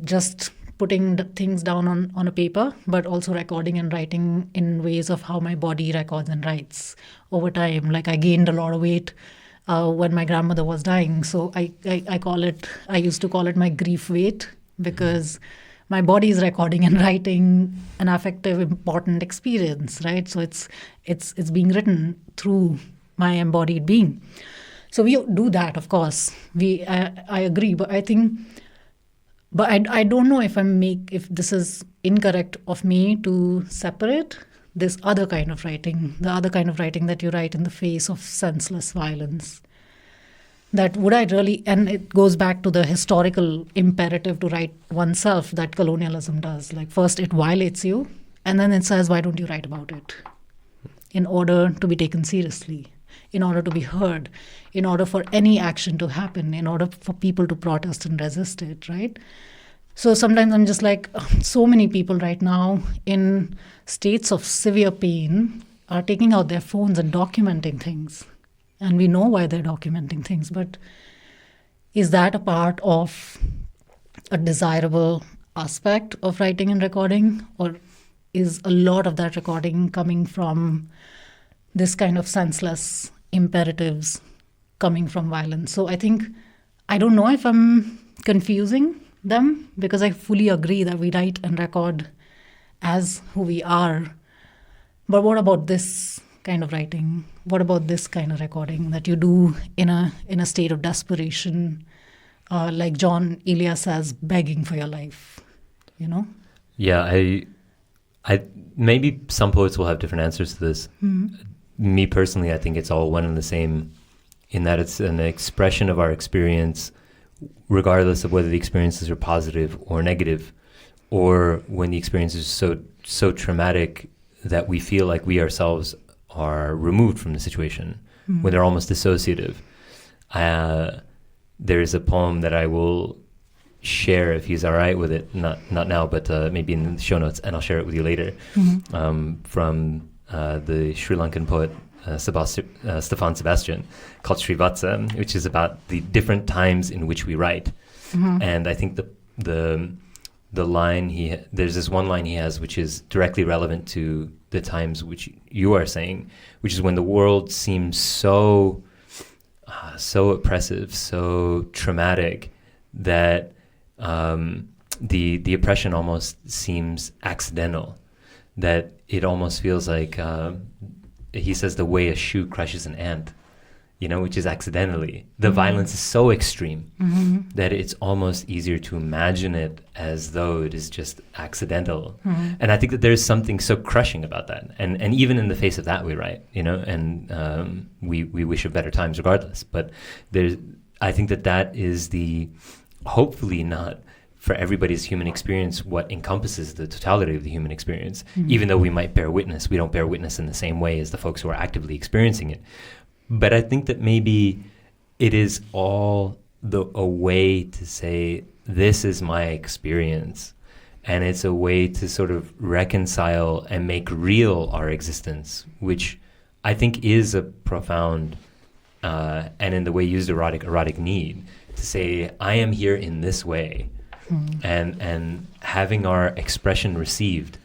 C: just putting things down on a paper, but also recording and writing in ways of how my body records and writes over time. Like, I gained a lot of weight when my grandmother was dying. So I used to call it my grief weight, because my body is recording and writing an affective, important experience, right? So it's being written through my embodied being. So we do that, of course. I agree, but I think, I don't know if this is incorrect of me to separate this other kind of writing, the other kind of writing that you write in the face of senseless violence. That would I really, and it goes back to the historical imperative to write oneself that colonialism does. Like, first it violates you, and then it says, why don't you write about it? In order to be taken seriously, in order to be heard, in order for any action to happen, in order for people to protest and resist it, right? So sometimes I'm just like, so many people right now in states of severe pain are taking out their phones and documenting things. And we know why they're documenting things, but is that a part of a desirable aspect of writing and recording? Or is a lot of that recording coming from this kind of senseless imperatives coming from violence? So I don't know if I'm confusing them, because I fully agree that we write and record as who we are. But what about this kind of writing? What about this kind of recording that you do in a state of desperation, like John Elias says, begging for your life, you know?
A: Yeah, I maybe some poets will have different answers to this. Me personally, I think it's all one and the same, in that it's an expression of our experience, regardless of whether the experiences are positive or negative, or when the experience is so traumatic that we feel like we ourselves are removed from the situation, when they're almost dissociative. There is a poem that I will share, if he's all right with it, not now, but maybe in the show notes, and I'll share it with you later, from the Sri Lankan poet Stefan Sebastian, called Srivatsa, which is about the different times in which we write. And I think the line there's this one line he has which is directly relevant to the times which you are saying, which is when the world seems so oppressive, so traumatic, that the oppression almost seems accidental, that it almost feels like he says the way a shoe crushes an ant, which is accidentally. The violence is so extreme that it's almost easier to imagine it as though it is just accidental. And I think that there's something so crushing about that. And even in the face of that, we write, and we wish of better times regardless. But I think that is hopefully not for everybody's human experience what encompasses the totality of the human experience. Even though we might bear witness, we don't bear witness in the same way as the folks who are actively experiencing it. But I think that maybe it is all a way to say, this is my experience. And it's a way to sort of reconcile and make real our existence, which I think is a profound, and in the way used, erotic need, to say, I am here in this way. And having our expression received,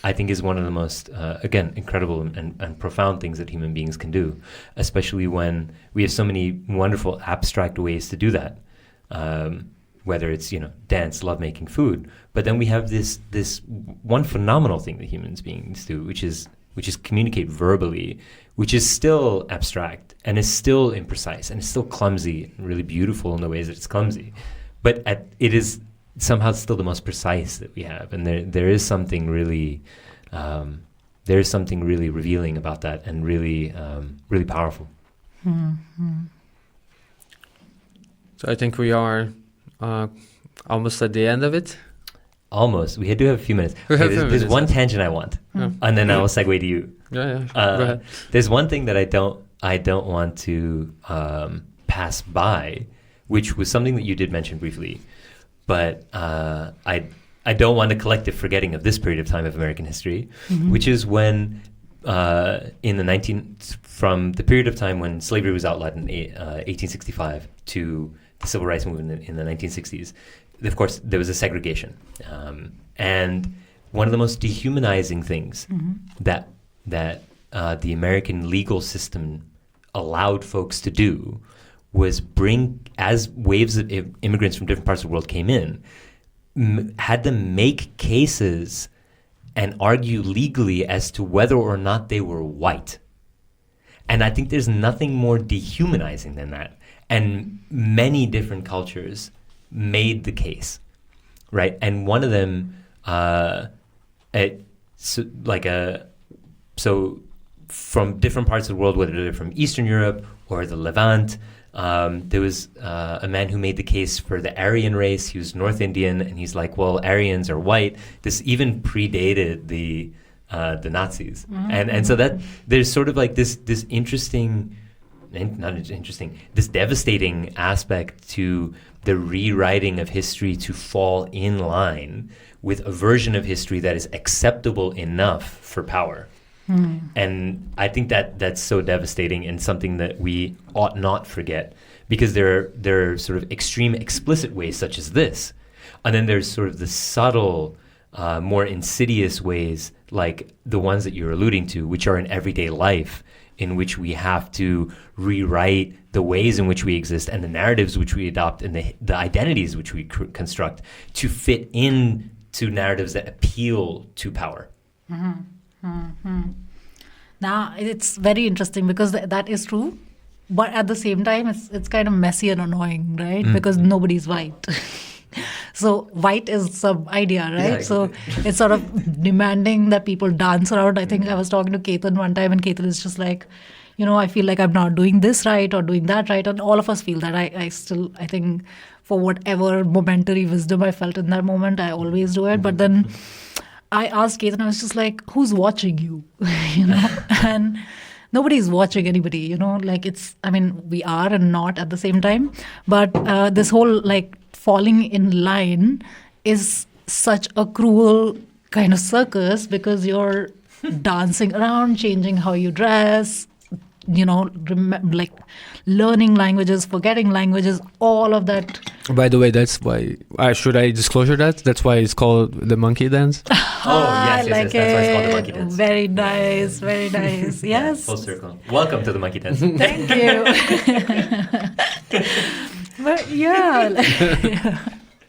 A: I think, is one of the most, again, incredible and profound things that human beings can do, especially when we have so many wonderful abstract ways to do that, whether it's, dance, lovemaking, food. But then we have this one phenomenal thing that human beings do, which is communicate verbally, which is still abstract and is still imprecise and is still clumsy and really beautiful in the ways that it's clumsy. But it is somehow still the most precise that we have, and there is something really revealing about that, and really really powerful.
B: So I think we are almost at the end of it.
A: Almost. We do have a few minutes. There's one tangent I want, and then I will segue to you.
B: Yeah. Go ahead.
A: There's one thing that I don't want to pass by, which was something that you did mention briefly. But I don't want a collective forgetting of this period of time of American history, which is when from the period of time when slavery was outlawed in 1865 to the civil rights movement in the 1960s, of course, there was a segregation. And one of the most dehumanizing things that the American legal system allowed folks to do was bring, as waves of immigrants from different parts of the world came in, had them make cases and argue legally as to whether or not they were white. And I think there's nothing more dehumanizing than that. And many different cultures made the case, right? And one of them, so from different parts of the world, whether they're from Eastern Europe or the Levant, there was a man who made the case for the Aryan race. He was North Indian, and he's like, well, Aryans are white. This even predated the Nazis, and so that there's sort of like this interesting, this devastating aspect to the rewriting of history to fall in line with a version of history that is acceptable enough for power. And I think that's so devastating, and something that we ought not forget, because there are sort of extreme explicit ways such as this, and then there's sort of the subtle, more insidious ways like the ones that you're alluding to, which are in everyday life, in which we have to rewrite the ways in which we exist and the narratives which we adopt and the identities which we construct to fit in to narratives that appeal to power.
C: Now, it's very interesting because that is true, but at the same time, it's kind of messy and annoying, right? Because nobody's white. So white is some idea, right? Yeah, so it's sort of demanding that people dance around. I think I was talking to Ketan one time, and Ketan is just like, I feel like I'm not doing this right or doing that right. And all of us feel that. I think for whatever momentary wisdom I felt in that moment, I always do it. But then I asked Ketan, I was just like, who's watching you? And nobody's watching anybody, we are and not at the same time. But this whole falling in line is such a cruel kind of circus, because you're dancing around, changing how you dress, like learning languages, forgetting languages, all of that.
B: By the way, that's why, should I disclosure that? That's why it's called the monkey dance?
A: Yes, that's why it's called the monkey dance.
C: Very nice, very nice. Yes.
A: Full circle. Welcome to the monkey dance.
C: Thank you. But yeah.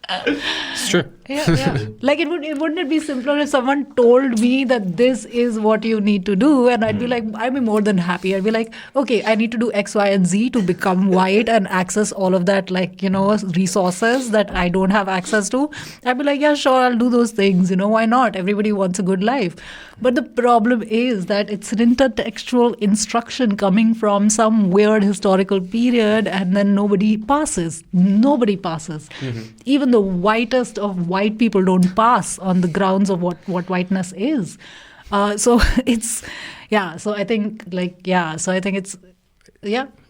B: It's true.
C: Yeah. Like wouldn't it be simpler if someone told me that this is what you need to do, and I'd be like, I'd be more than happy. I'd be like, okay, I need to do X, Y, and Z to become white and access all of that, resources that I don't have access to. I'd be like, yeah, sure, I'll do those things. Why not? Everybody wants a good life. But the problem is that it's an intertextual instruction coming from some weird historical period, and then nobody passes. Nobody passes. Even the whitest of white people don't pass on the grounds of what whiteness is. So it's, so I think it's,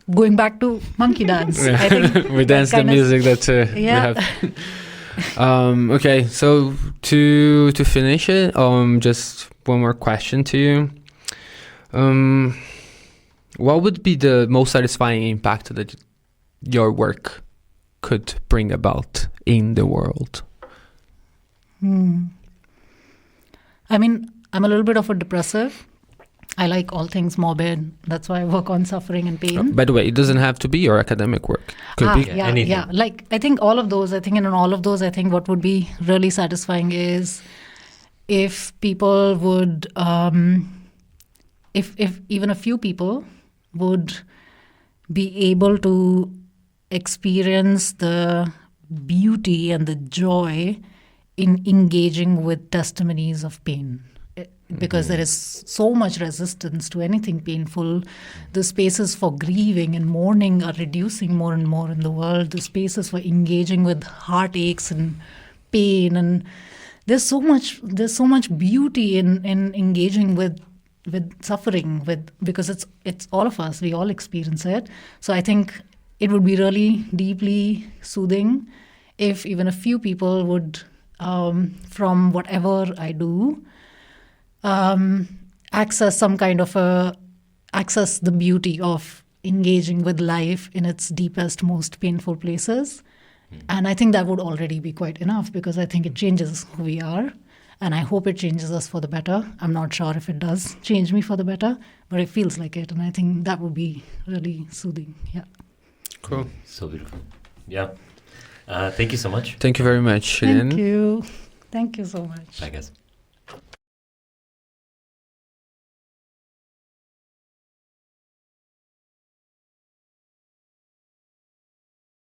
C: going back to monkey dance.
B: Yeah.
C: I think
B: we dance the music that we have. Okay, so to finish it, just one more question to you. What would be the most satisfying impact that your work could bring about in the world?
C: I mean, I'm a little bit of a depressive. I like all things morbid. That's why I work on suffering and pain.
B: By the way, it doesn't have to be your academic work. Could be
A: anything.
C: Yeah. Like, I think all of those, in all of those, I think what would be really satisfying is if people would, if even a few people would be able to experience the beauty and the joy in engaging with testimonies of pain, because there is so much resistance to anything painful. The spaces for grieving and mourning are reducing more and more in the world. The spaces for engaging with heartaches and pain, and there's so much beauty in engaging with suffering, because it's all of us. We all experience it. So I think it would be really deeply soothing if even a few people would, from whatever I do, access the beauty of engaging with life in its deepest, most painful places. And I think that would already be quite enough, because I think it changes who we are. And I hope it changes us for the better. I'm not sure if it does change me for the better, but it feels like it. And I think that would be really soothing. Yeah.
B: Cool.
A: So beautiful. Yeah. Thank you so much.
B: Thank you very much.
C: Thank you. Thank you so much.
A: Bye, guys.